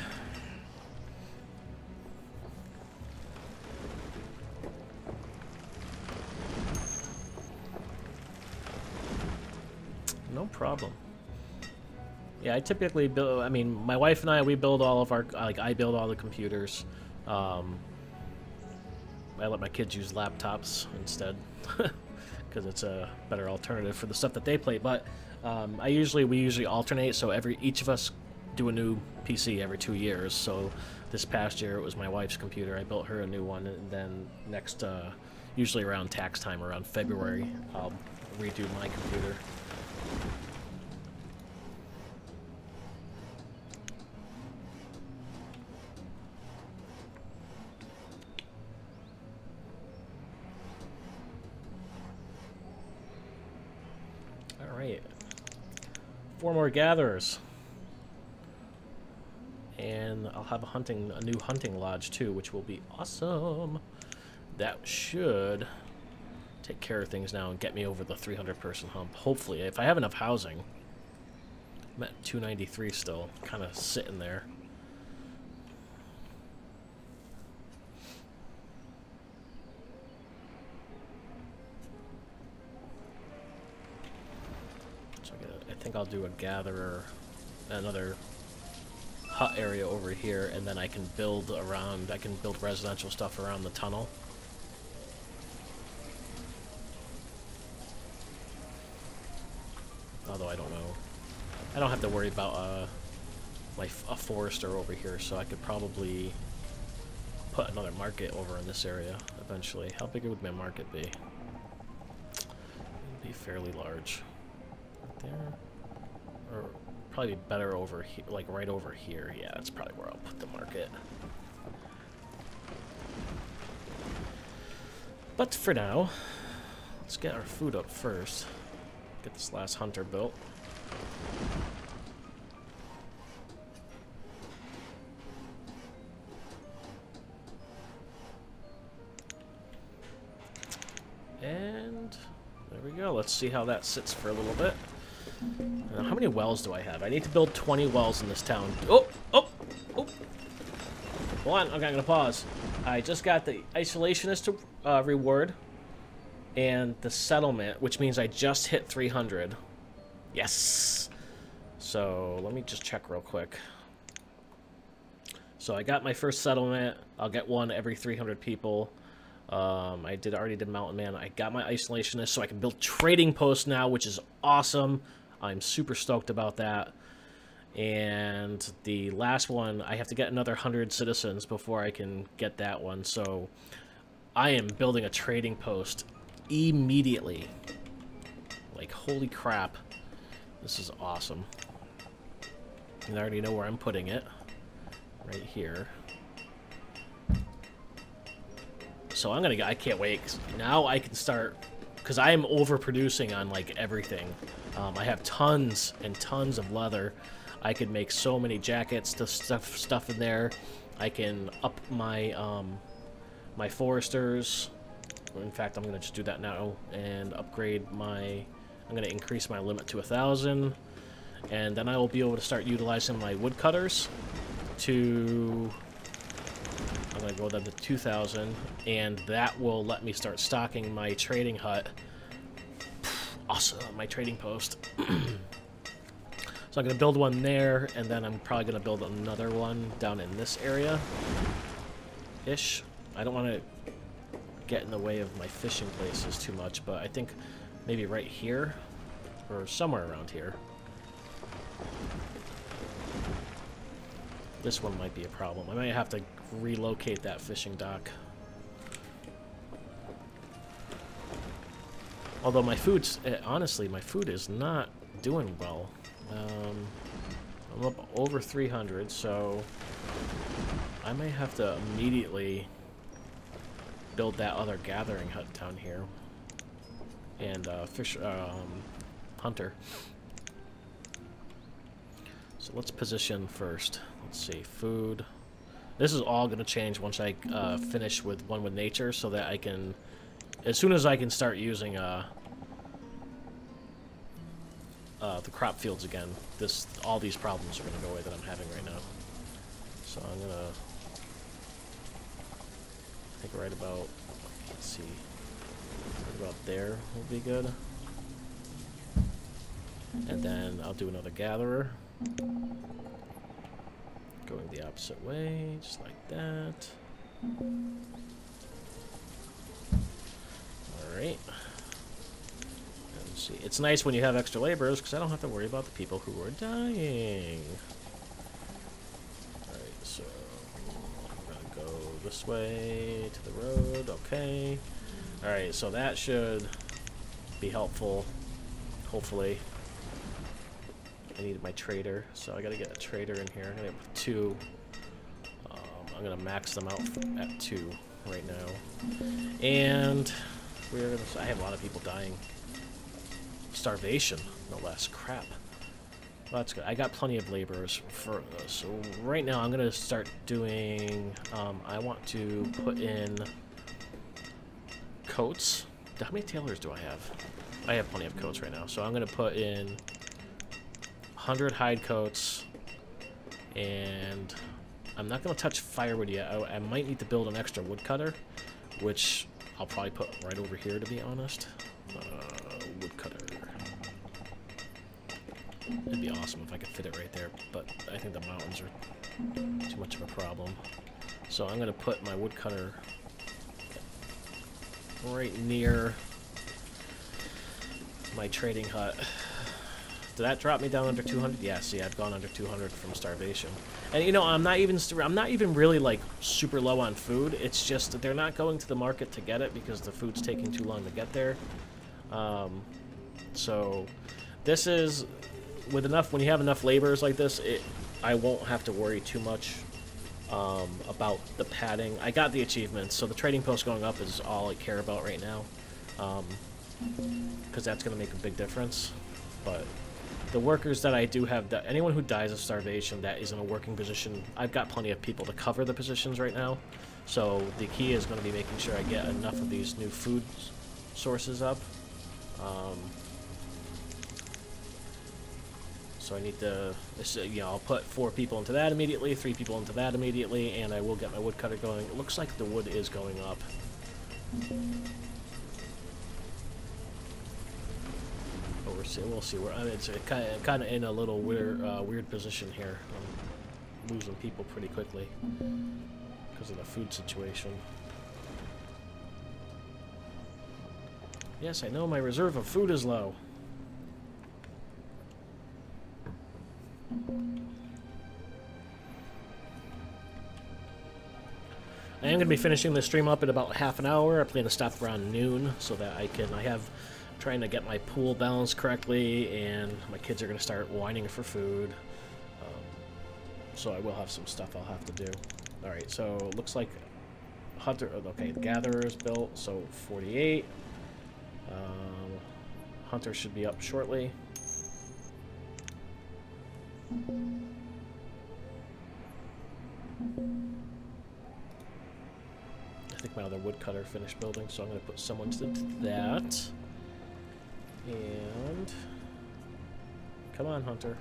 No problem. Yeah, I typically build, I mean, my wife and I, we build all of our, like, I build all the computers. I let my kids use laptops instead, because it's a better alternative for the stuff that they play. But we usually alternate, so each of us do a new PC every 2 years. So this past year it was my wife's computer. I built her a new one, and then next, usually around tax time, around February, I'll redo my computer. Alright. 4 more gatherers. And I'll have a new hunting lodge too, which will be awesome. That should take care of things now and get me over the 300 person hump. Hopefully, if I have enough housing. I'm at 293 still, kind of sitting there. So I think I'll do a gatherer, another hut area over here, and then I can build residential stuff around the tunnel. Although I don't know. I don't have to worry about a forester over here, so I could probably put another market over in this area eventually. How big would my market be? It would be fairly large. Right there? Or probably better over here, like right over here. Yeah, that's probably where I'll put the market. But for now, let's get our food up first. Get this last hunter built. And there we go. Let's see how that sits for a little bit. How many wells do I have? I need to build 20 wells in this town. Oh! Oh! Oh! Hold on. Okay, I'm going to pause. I just got the isolationist reward and the settlement, which means I just hit 300. Yes! So, let me just check real quick. So, I got my first settlement. I'll get one every 300 people. I already did Mountain Man. I got my isolationist, so I can build trading posts now, which is awesome. I'm super stoked about that. And the last one, I have to get another 100 citizens before I can get that one. So I am building a trading post immediately. Like, holy crap. This is awesome. And I already know where I'm putting it. Right here. So I can't wait. Now I can start, because I am overproducing on, like, everything. I have tons and tons of leather. I could make so many jackets to stuff in there. I can up my my foresters. In fact, I'm gonna just do that now and upgrade my. I'm gonna increase my limit to 1,000, and then I will be able to start utilizing my woodcutters to. I'm gonna go down to 2,000, and that will let me start stocking my trading hut. Awesome, my trading post. So I'm going to build one there, and then I'm probably going to build another one down in this area-ish. I don't want to get in the way of my fishing places too much, but I think maybe right here, or somewhere around here. This one might be a problem. I might have to relocate that fishing dock. Although my food's, honestly, my food is not doing well. I'm up over 300, so I may have to immediately build that other gathering hut down here. And hunter. So let's position first. Let's see, food. This is all going to change once I finish with One with Nature, so that I can, as soon as I can start using the crop fields again, all these problems are going to go away that I'm having right now. So I'm going to, I think right about, let's see, right about there will be good. And then I'll do another gatherer. Going the opposite way, just like that. Alright. See, it's nice when you have extra laborers, because I don't have to worry about the people who are dying. Alright, so I'm going to go this way to the road, okay. Alright, so that should be helpful, hopefully. I needed my trader, so I got to get a trader in here. I'm going to get 2. I'm going to max them out at 2 right now. And I have a lot of people dying. Starvation, no less. Crap. Well, that's good. I got plenty of laborers for those. So right now I'm going to start doing, I want to put in coats. How many tailors do I have? I have plenty of coats right now. So I'm going to put in 100 hide coats, and I'm not going to touch firewood yet. I might need to build an extra woodcutter, which I'll probably put right over here, to be honest. Woodcutter. It'd be awesome if I could fit it right there, but I think the mountains are too much of a problem. So I'm going to put my woodcutter right near my trading hut. Did that drop me down under 200? Yeah, see, I've gone under 200 from starvation. And you know, I'm not even really like super low on food. It's just that they're not going to the market to get it because the food's taking too long to get there. So this is when you have enough laborers like this, I won't have to worry too much about the padding. I got the achievements, so the trading post going up is all I care about right now. because that's going to make a big difference. But the workers that I do have, that anyone who dies of starvation that is in a working position, I've got plenty of people to cover the positions right now. So the key is going to be making sure I get enough of these new food sources up. So I need to, you know, I'll put 4 people into that immediately, 3 people into that immediately, and I will get my woodcutter going. It looks like the wood is going up. But we'll see. It's kind of in a little weird position here. I'm losing people pretty quickly because of the food situation. Yes, I know my reserve of food is low. I am going to be finishing this stream up in about half an hour. I plan to stop around noon so that trying to get my pool balanced correctly, and my kids are going to start whining for food. So I will have some stuff I'll have to do. Alright, so it looks like Hunter, okay, the Gatherer is built, so 48. Hunter should be up shortly. I think my other woodcutter finished building, so I'm going to put someone to that. And come on, Hunter.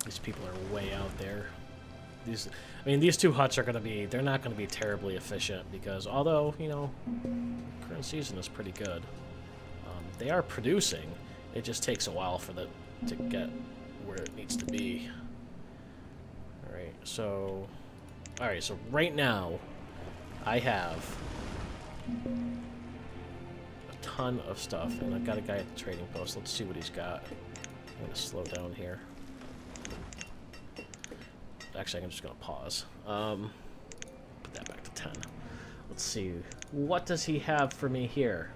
These people are way out there. These 2 huts are going to be, they're not going to be terribly efficient because although, you know, current season is pretty good, they are producing. It just takes a while for them to get where it needs to be. Alright, so right now I have a ton of stuff, and I've got a guy at the trading post. Let's see what he's got. I'm going to slow down here. Actually, I'm just going to pause. Put that back to 10. Let's see. What does he have for me here?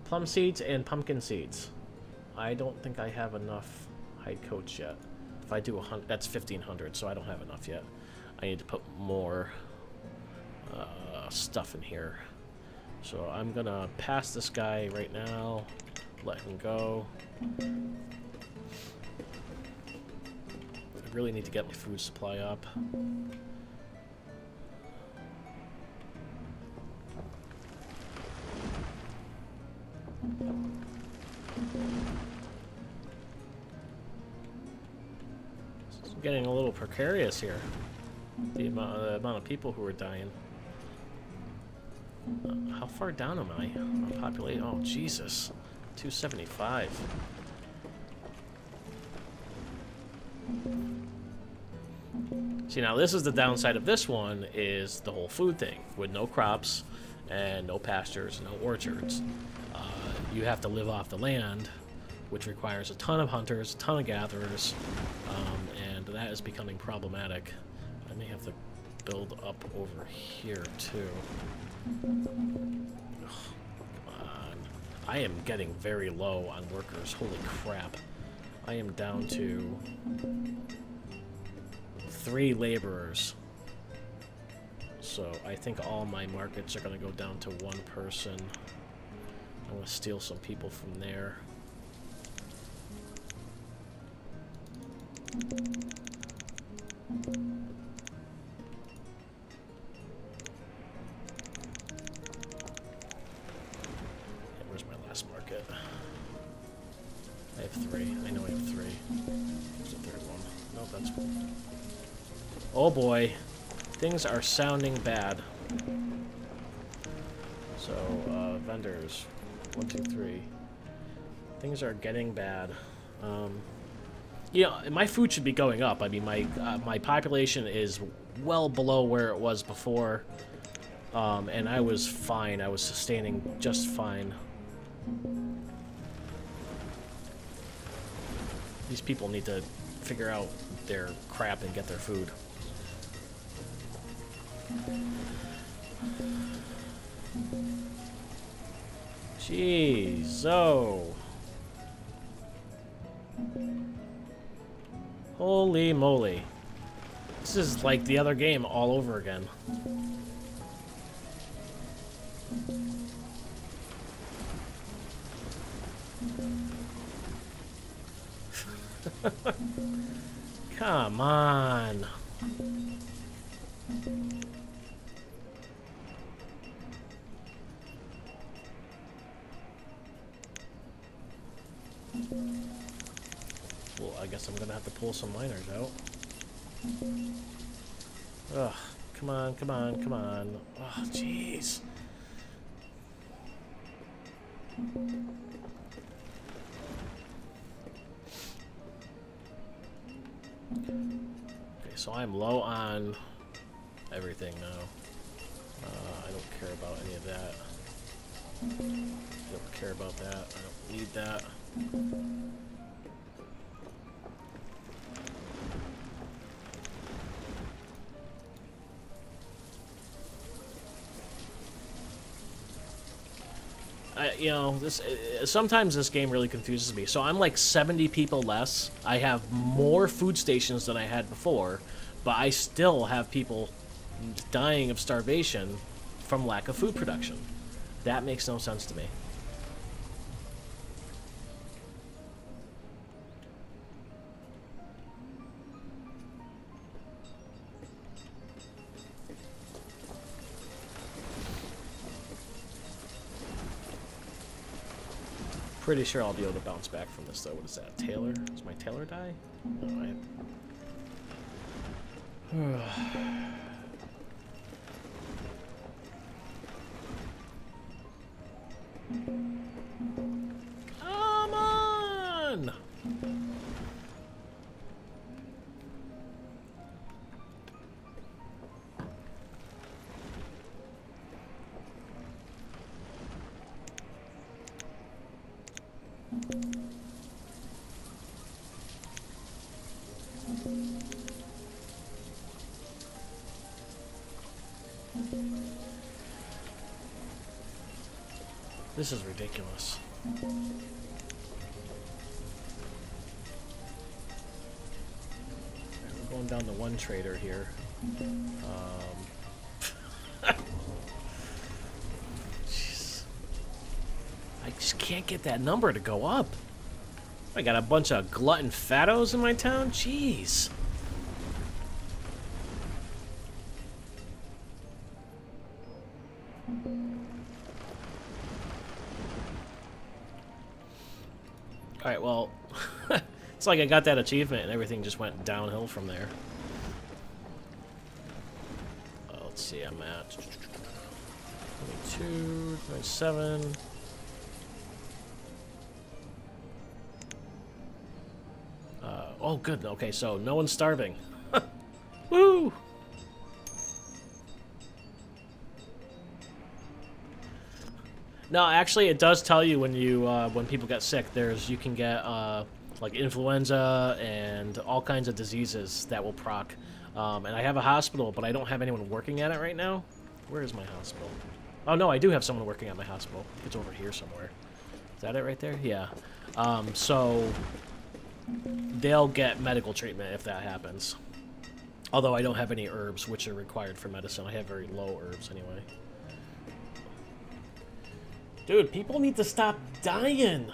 Plum seeds and pumpkin seeds. I don't think I have enough hide coats yet. If I do 100, that's 1,500, so I don't have enough yet. I need to put more stuff in here. So I'm going to pass this guy right now. Let him go. I really need to get my food supply up. It's getting a little precarious here. The amount of people who are dying. How far down am I on population? Oh, Jesus. 275. See, now this is the downside of this one, is the whole food thing. With no crops and no pastures, no orchards. You have to live off the land, which requires a ton of hunters, a ton of gatherers, and that is becoming problematic. I may have to build up over here, too. Ugh, come on. I am getting very low on workers. Holy crap. I am down to 3 laborers. So I think all my markets are going to go down to 1 person. I'm going to steal some people from there. Where's my last market? I have 3. I know I have 3. Where's the 3rd one? No, that's... Oh boy. Things are sounding bad. So, vendors. 1, 2, 3. Things are getting bad. Yeah, my food should be going up. I mean, my population is well below where it was before. And I was fine. I was sustaining just fine. These people need to figure out their crap and get their food. Jeez, oh. Holy moly. This is like the other game all over again. Come on. Well, I guess I'm gonna have to pull some miners out. Ugh, come on, come on, come on. Oh, jeez. Okay, so I'm low on everything now. I don't care about any of that. I don't care about that. I don't need that. You know, this sometimes this game really confuses me. So I'm like 70 people less. I have more food stations than I had before, but I still have people dying of starvation from lack of food production. That makes no sense to me. Pretty sure I'll be able to bounce back from this though. What is that? Taylor? Does my Taylor die? No, Come on! This is ridiculous. We're going down to one trader here. Jeez. I just can't get that number to go up. I got a bunch of glutton fattos in my town? Jeez. Alright, well, it's like I got that achievement and everything just went downhill from there. Let's see, I'm at 22, 27. Oh, good. Okay, so no one's starving. Woo! No, actually, it does tell you when you when people get sick. You can get like influenza and all kinds of diseases that will proc. And I have a hospital, but I don't have anyone working at it right now. Where is my hospital? Oh no, I do have someone working at my hospital. It's over here somewhere. Is that it right there? Yeah. So they'll get medical treatment if that happens. Although I don't have any herbs, which are required for medicine. I have very low herbs anyway. Dude, people need to stop dying.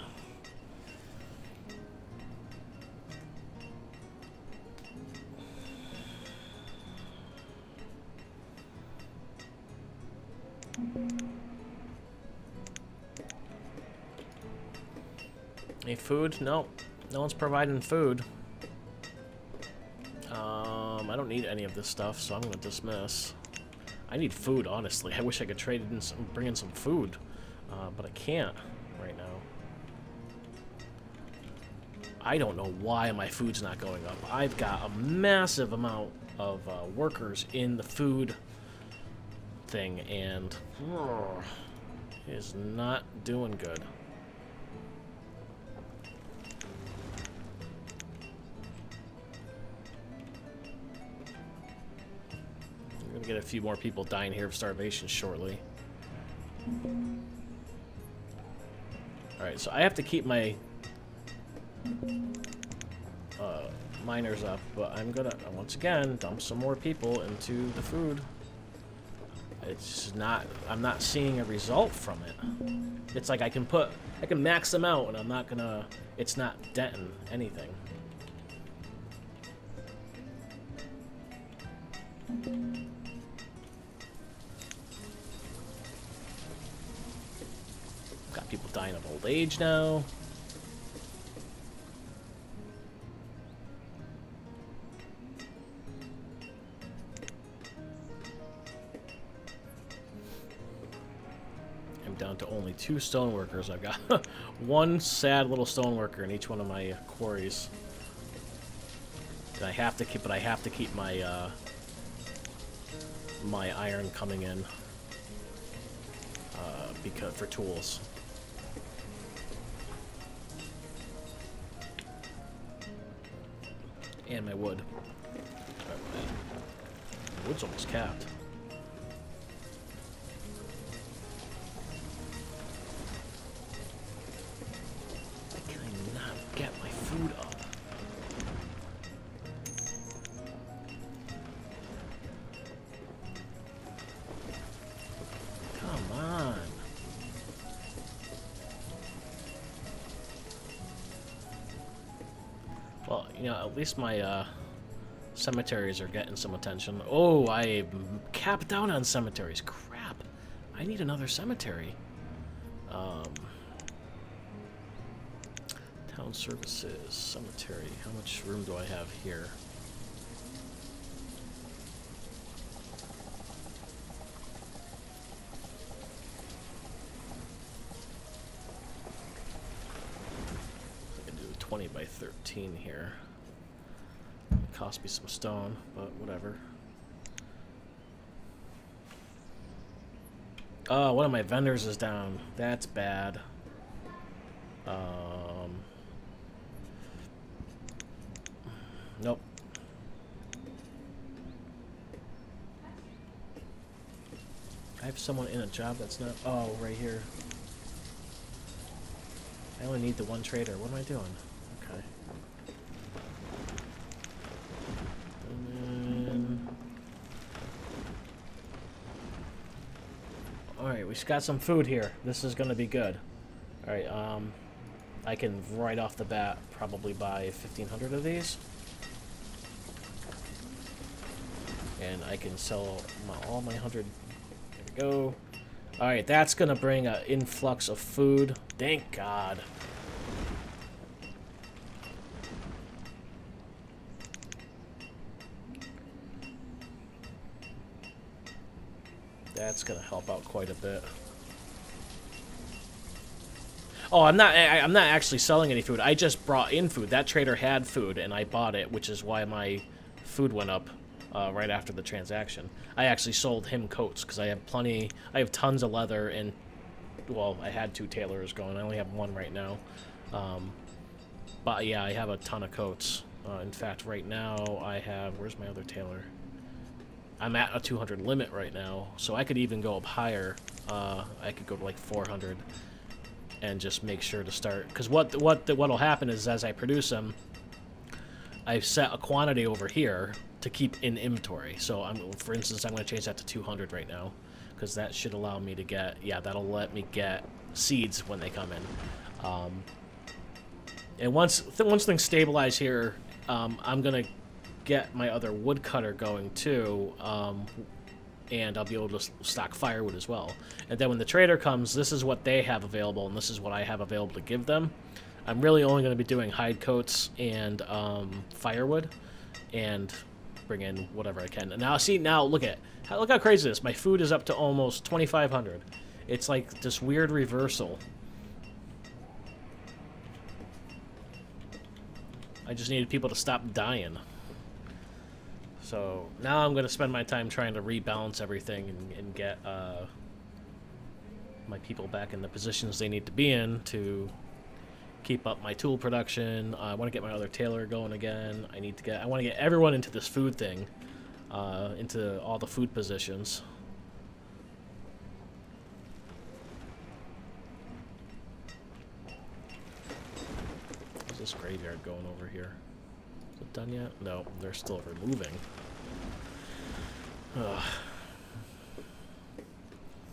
Any food? No. No one's providing food. I don't need any of this stuff, so I'm going to dismiss. I need food, honestly. I wish I could trade in some, bring in some food. But I can't right now. I don't know why my food's not going up. I've got a massive amount of workers in the food thing, and it is not doing good. I'm gonna get a few more people dying here of starvation shortly. Alright, so I have to keep my miners up, but I'm gonna, once again, dump some more people into the food. It's not, I'm not seeing a result from it. It's like I can max them out, and I'm not gonna, it's not denting anything. Got people dying of old age now. Down to only 2 stoneworkers. I've got one sad little stoneworker in each one of my quarries. And I have to keep my my iron coming in because for tools. And my wood. My wood's almost capped. Get my food up. Come on. Well, you know, at least my cemeteries are getting some attention. Oh, I capped down on cemeteries. Crap. I need another cemetery. Town services, cemetery. How much room do I have here? I can do 20 by 13 here. It cost me some stone, but whatever. Oh, one of my vendors is down. That's bad. Nope. I have someone in a job that's not... Oh, right here. I only need the one trader. What am I doing? Okay. And then... Alright, we just got some food here. This is gonna be good. Alright, I can right off the bat probably buy 1,500 of these. And I can sell all my 100. There we go. Alright, that's going to bring an influx of food. Thank God. That's going to help out quite a bit. Oh, I'm not actually selling any food. I just brought in food. That trader had food, and I bought it, which is why my food went up. Right after the transaction. I actually sold him coats because I have tons of leather and, well, I had 2 tailors going. I only have 1 right now. But yeah, I have a ton of coats. In fact, right now I have, where's my other tailor? I'm at a 200 limit right now, so I could even go up higher. I could go to like 400 and just make sure to start, because what'll happen is as I produce them, I've set a quantity over here to keep in inventory. So for instance, I'm going to change that to 200 right now, because that should allow me to get, yeah, that'll let me get seeds when they come in. And once things stabilize here, I'm going to get my other woodcutter going too, and I'll be able to stock firewood as well. And then when the trader comes, this is what they have available, and this is what I have available to give them. I'm really only going to be doing hide coats and firewood, and bring in whatever I can. And now, see, now look how crazy this is. My food is up to almost 2,500. It's like this weird reversal. I just needed people to stop dying. So now I'm going to spend my time trying to rebalance everything and get my people back in the positions they need to be in to keep up my tool production. I want to get my other tailor going again. I want to get everyone into this food thing, into all the food positions. What's this graveyard going over here? It's a done yet? No, they're still removing. Ugh.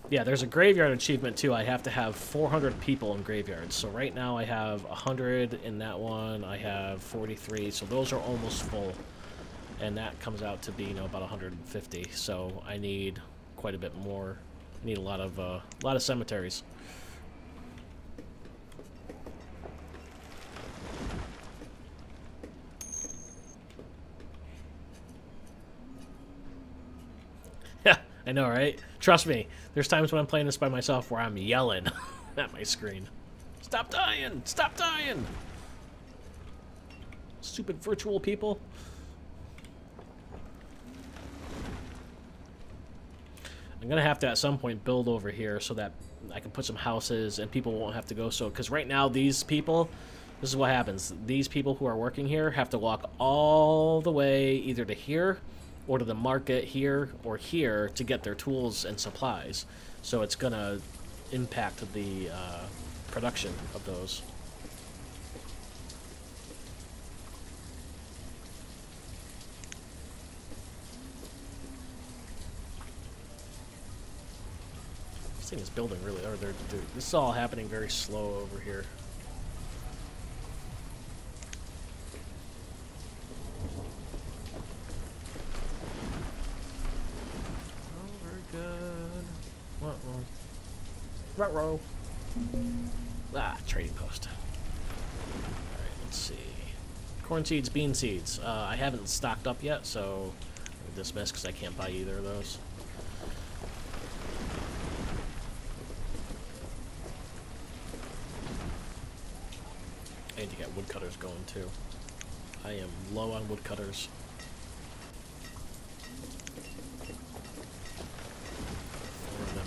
Yeah, there's a graveyard achievement too. I have to have 400 people in graveyards. So right now I have 100 in that one. I have 43. So those are almost full. And that comes out to be, you know, about 150. So I need quite a bit more. I need a lot of cemeteries. Yeah, I know, right? Trust me, there's times when I'm playing this by myself where I'm yelling at my screen. Stop dying! Stop dying! Stupid virtual people. I'm gonna have to at some point build over here so that I can put some houses and people won't have to go so, because right now these people, this is what happens. These people who are working here have to walk all the way either to here or to the market here or here to get their tools and supplies. So it's gonna impact the production of those. This thing is building really, or this is all happening very slow over here. Row. Ah, trading post. Alright, let's see. Corn seeds, bean seeds. I haven't stocked up yet, so I'm dismiss because I can't buy either of those. I need to get woodcutters going too. I am low on woodcutters.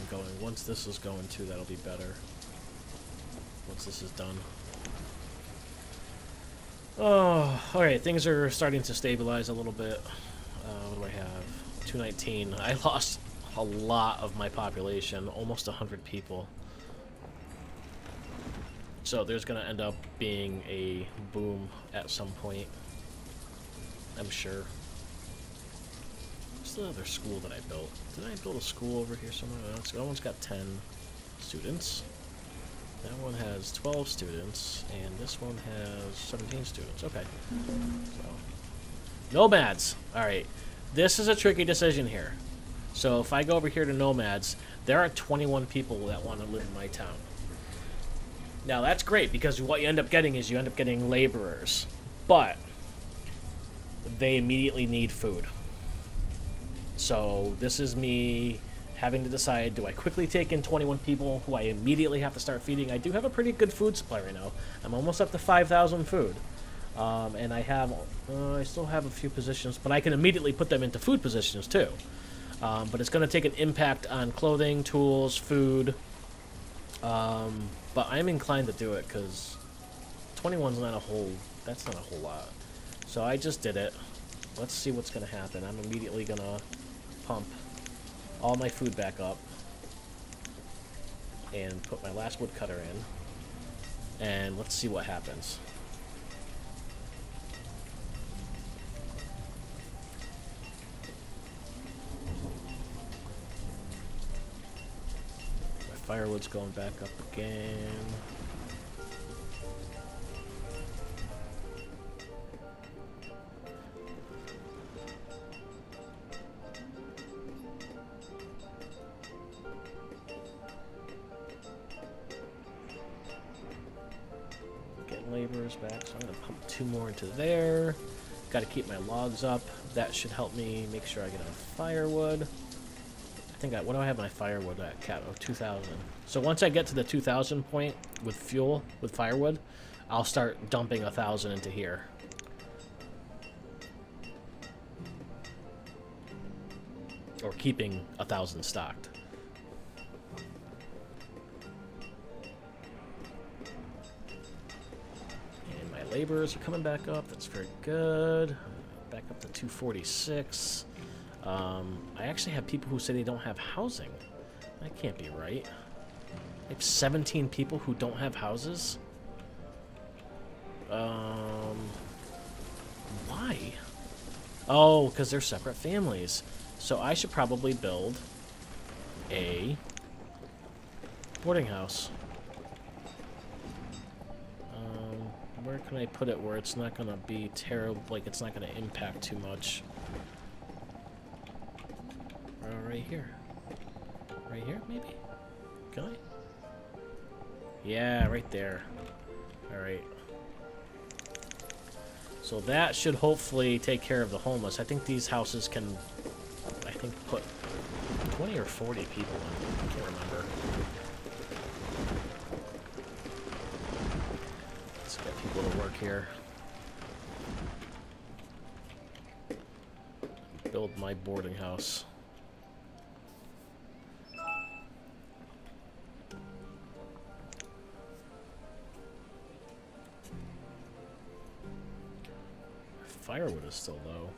Going. Once this is going too, that'll be better. Once this is done. Oh, alright, things are starting to stabilize a little bit. What do I have? 219. I lost a lot of my population, almost 100 people. So there's going to end up being a boom at some point. I'm sure. What's the other school that I built? Did I build a school over here somewhere? No, that one's got 10 students. That one has 12 students, and this one has 17 students. Okay. So, nomads. Alright. This is a tricky decision here. So if I go over here to nomads, there are 21 people that want to live in my town. Now that's great, because what you end up getting is you end up getting laborers. But they immediately need food. So this is me having to decide, do I quickly take in 21 people who I immediately have to start feeding? I do have a pretty good food supply right now. I'm almost up to 5,000 food. And I still have a few positions, but I can immediately put them into food positions too. But it's going to take an impact on clothing, tools, food. But I'm inclined to do it because 21's not a whole, that's not a whole lot. So I just did it. Let's see what's going to happen. I'm immediately going to pump all my food back up and put my last woodcutter in. And let's see what happens. My firewood's going back up again. Laborers back, so I'm going to pump 2 more into there. Got to keep my logs up. That should help me make sure I get enough firewood. I think what do I have my firewood at? Oh, 2,000. So once I get to the 2,000 point with fuel, with firewood, I'll start dumping 1,000 into here. Or keeping 1,000 stocked. Laborers are coming back up. That's very good. Back up to 246. I actually have people who say they don't have housing. That can't be right. I have 17 people who don't have houses. Why? Oh, because they're separate families. So I should probably build a boarding house. Where can I put it where it's not going to be terrible, like it's not going to impact too much? Right here. Right here, maybe? Can I? Yeah, right there. Alright. So that should hopefully take care of the homeless. I think these houses can, I think, put 20 or 40 people in. I can't remember. Let's get people to work here. Build my boarding house. Firewood is still low.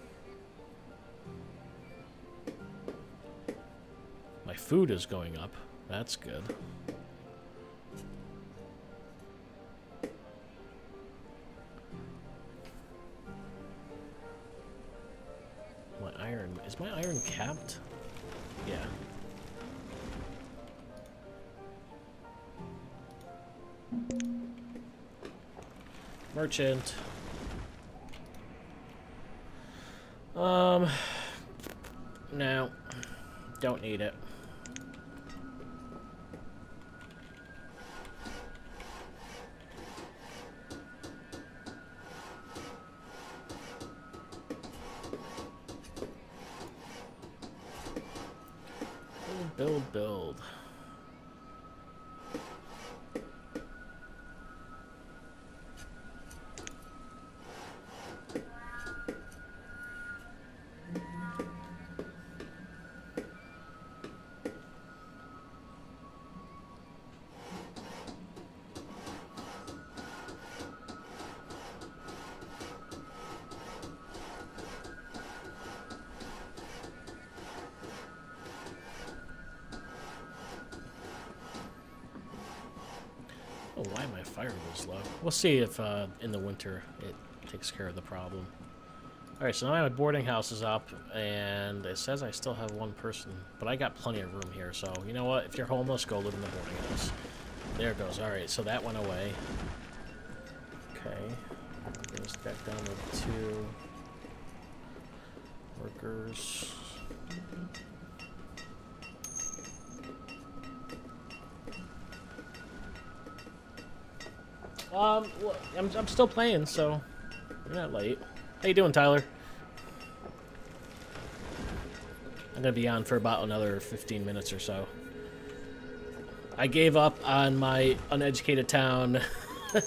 My food is going up. That's good. My iron... Is my iron capped? Yeah. Merchant. No. Don't need it. Build. Oh, why my firewood's low? We'll see if in the winter it takes care of the problem. Alright, so now my boarding house is up, and it says I still have one person, but I got plenty of room here, so you know what? If you're homeless, go live in the boarding house. There it goes. Alright, so that went away. Okay. Goes back down to 2 workers. Well, I'm still playing, so you're not late. How you doing, Tyler? I'm gonna be on for about another 15 minutes or so. I gave up on my uneducated town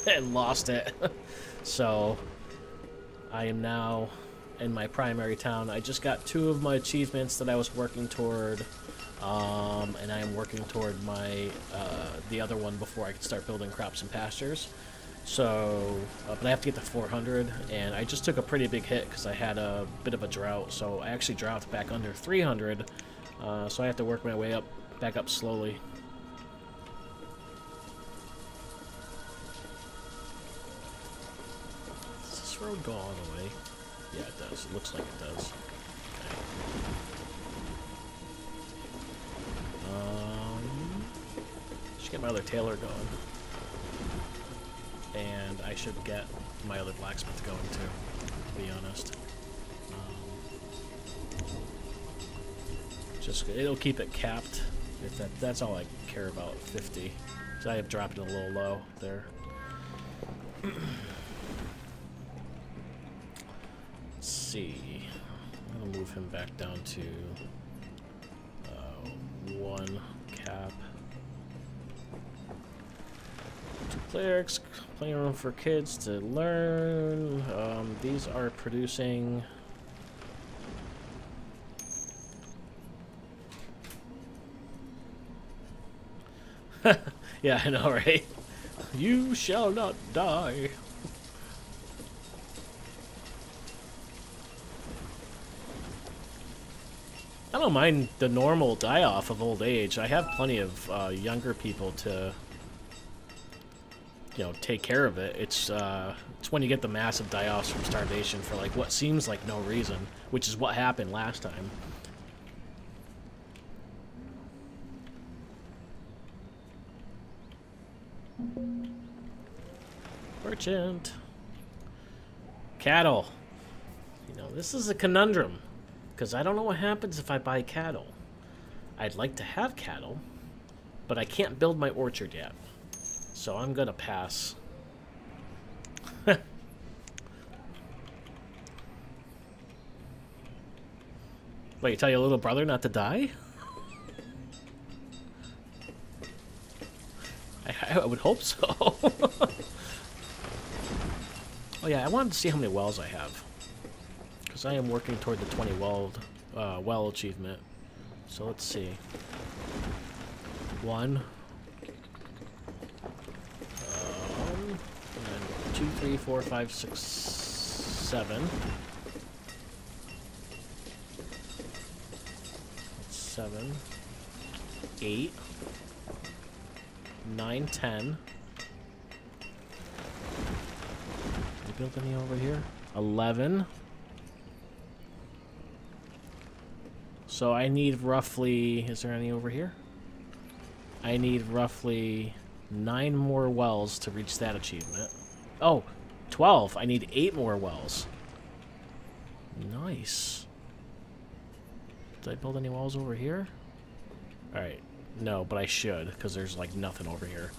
and lost it. So I am now in my primary town. I just got 2 of my achievements that I was working toward. And I am working toward my the other one before I can start building crops and pastures. So, but I have to get to 400, and I just took a pretty big hit because I had a bit of a drought. So I actually dropped back under 300. So I have to work my way back up slowly. Does this road go all the way? Yeah, it does. It looks like it does. Should get my other tailor going. And I should get my other blacksmith going too, to be honest. Just it'll keep it capped. If that's all I care about, 50. So I have dropped it a little low there. Let's see. I'm gonna move him back down to 1 cap. 2 clerics, plenty of room for kids to learn. These are producing. Yeah, I know, right? You shall not die. I don't mind the normal die-off of old age. I have plenty of younger people to you know, take care of it. It's when you get the massive die-offs from starvation for like what seems like no reason, which is what happened last time. Merchant. Cattle. You know, this is a conundrum, because I don't know what happens if I buy cattle. I'd like to have cattle, but I can't build my orchard yet. So I'm gonna pass. Wait, you tell your little brother not to die? I would hope so. Oh yeah, I wanted to see how many wells I have, because I am working toward the 20 well achievement. So let's see. 1, 2, 3, 4, 5, 6, 7. 7, 8, 9, 10. You built any over here? 11. So I need roughly, is there any over here? I need roughly 9 more wells to reach that achievement. Oh, 12. I need 8 more wells. Nice. Did I build any wells over here? Alright. No, but I should, because there's like nothing over here.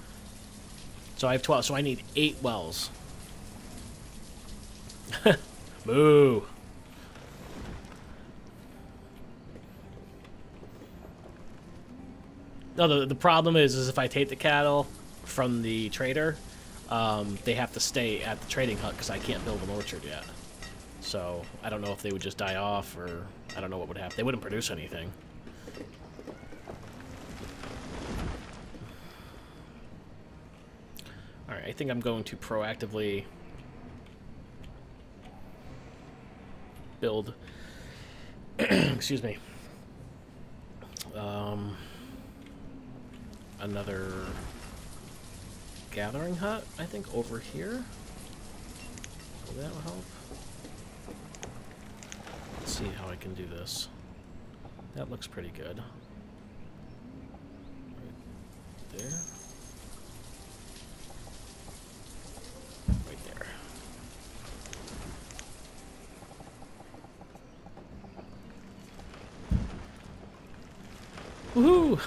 So I have 12, so I need 8 wells. Boo! No, the problem is if I take the cattle from the trader, they have to stay at the trading hut because I can't build an orchard yet. So I don't know if they would just die off, or I don't know what would happen. They wouldn't produce anything. Alright, I think I'm going to proactively build excuse me, another gathering hut, I think, over here. Will that help? Let's see how I can do this. That looks pretty good. Right there. Right there. Woohoo!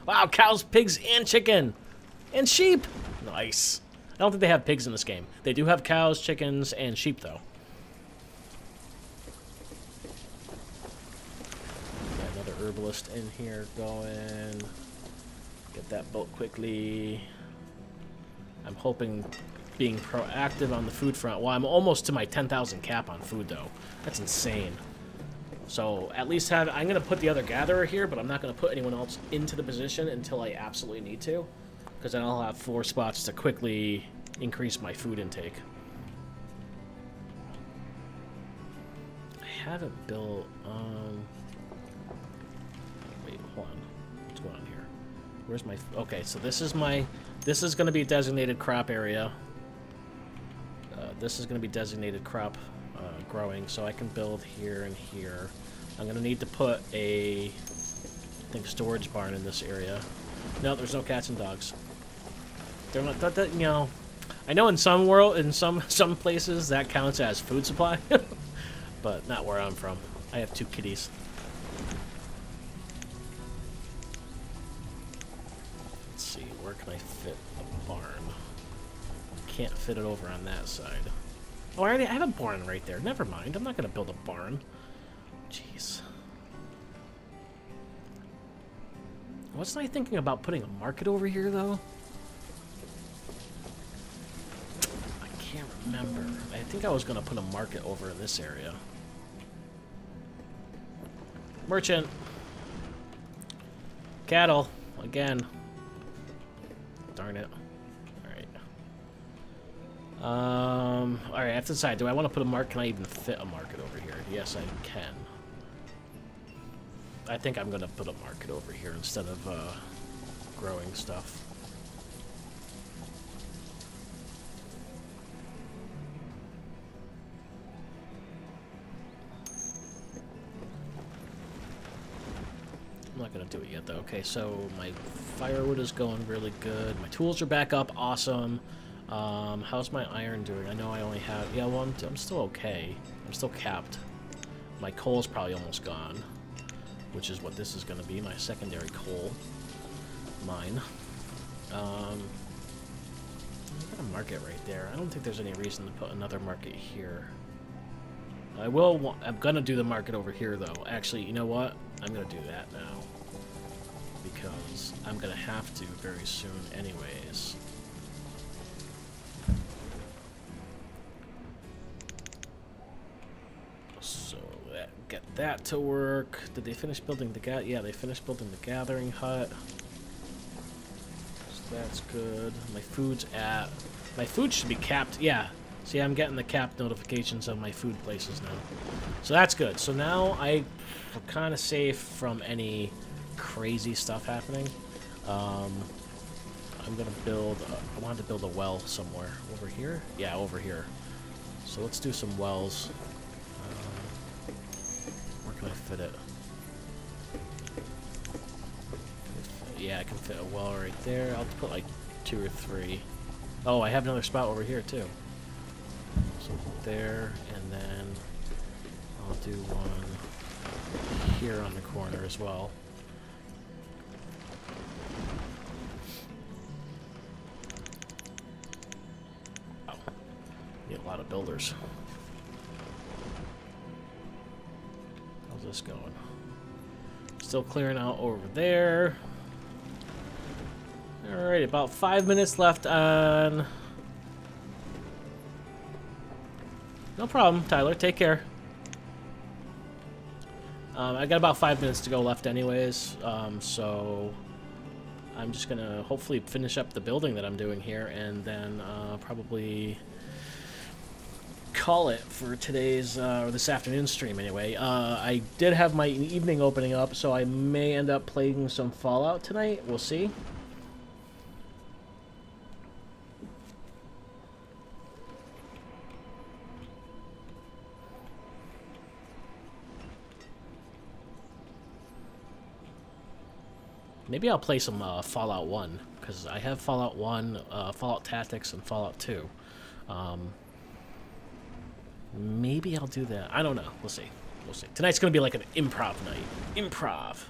Wow, cows, pigs, and chicken! And sheep! Nice. I don't think they have pigs in this game. They do have cows, chickens, and sheep, though. Got another herbalist in here going. Get that built quickly. I'm hoping being proactive on the food front. Well, I'm almost to my 10,000 cap on food, though. That's insane. So at least I'm going to put the other gatherer here, but I'm not going to put anyone else into the position until I absolutely need to, because then I'll have 4 spots to quickly increase my food intake. I haven't built, wait, hold on. What's going on here? Where's my, okay, so this is going to be a designated crop area. This is going to be designated crop growing, so I can build here and here. I'm going to need to put a, I think, storage barn in this area. No, there's no cats and dogs. They're not, that, you know, I know in some places that counts as food supply, but not where I'm from. I have 2 kitties. Let's see, where can I fit a barn? Can't fit it over on that side. Oh, I have a barn right there. Never mind. I'm not going to build a barn. Jeez. Wasn't I thinking about putting a market over here, though? I can't remember. I think I was going to put a market over in this area. Merchant. Cattle. Again. Darn it. Alright, I have to decide. Do I want to put a market? Can I even fit a market over here? Yes, I can. I think I'm going to put a market over here instead of growing stuff. I'm not gonna do it yet though. Okay, so my firewood is going really good. My tools are back up, awesome. How's my iron doing? I know I only have, yeah, well, I'm still okay. I'm still capped. My coal's probably almost gone, which is what this is gonna be, my secondary coal mine. I got a market right there. I don't think there's any reason to put another market here. I'm gonna do the market over here though. Actually, you know what? I'm gonna do that now. Because I'm gonna have to very soon anyways. So, get that to work. Did they finish building the yeah, they finished building the gathering hut. So that's good. My food's my food should be capped, yeah. See, I'm getting the cap notifications on my food places now. So that's good. So now we're kind of safe from any crazy stuff happening. I'm going to build, I wanted to build a well somewhere. Over here? Yeah, over here. So let's do some wells. Where can I fit it? Yeah, I can fit a well right there. I'll put like 2 or 3. Oh, I have another spot over here too. So there, and then I'll do one here on the corner as well. Oh, need a lot of builders. How's this going? Still clearing out over there. Alright, about 5 minutes left on... No problem, Tyler. Take care. I got about 5 minutes to go left anyways, so I'm just gonna hopefully finish up the building that I'm doing here, and then probably call it for today's, or this afternoon stream anyway. I did have my evening opening up, so I may end up playing some Fallout tonight. We'll see. Maybe I'll play some Fallout 1, because I have Fallout 1, Fallout Tactics, and Fallout 2. Maybe I'll do that. I don't know. We'll see. We'll see. Tonight's going to be like an improv night. Improv.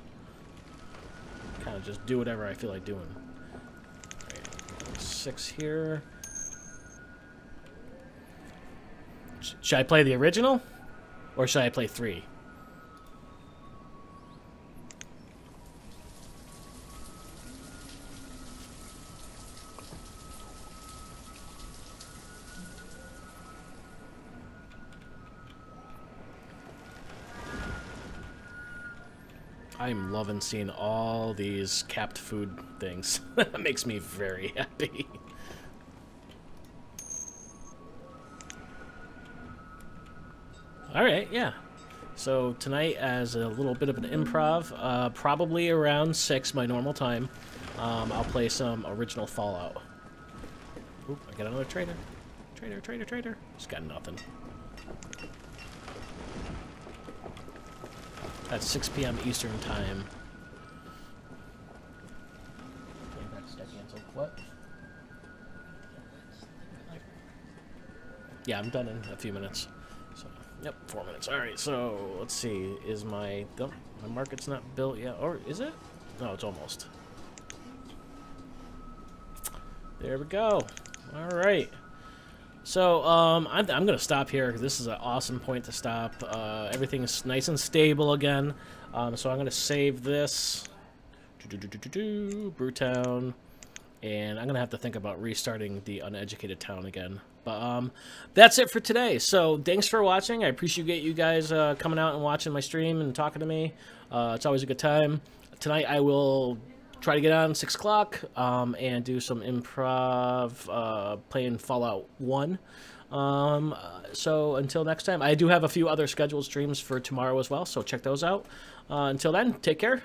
Kind of just do whatever I feel like doing. Right, 6 here. Should I play the original? Or should I play 3? I'm loving seeing all these capped food things. That makes me very happy. Alright, yeah. So tonight, as a little bit of an improv, probably around 6, my normal time, I'll play some original Fallout. Oop, I got another trader. Trader. Just got nothing. At 6 p.m. Eastern Time. What? Yeah, I'm done in a few minutes. So, yep, 4 minutes. Alright, so let's see. Is my market's not built yet? Or is it? No, it's almost. There we go. Alright. So, I'm going to stop here. This is an awesome point to stop. Everything's nice and stable again. So I'm going to save this. Brewtown. And I'm going to have to think about restarting the uneducated town again. But that's it for today. So thanks for watching. I appreciate you guys coming out and watching my stream and talking to me. It's always a good time. Tonight I will try to get on 6 o'clock and do some improv playing Fallout 1. So until next time, I do have a few other scheduled streams for tomorrow as well, so check those out. Until then, take care.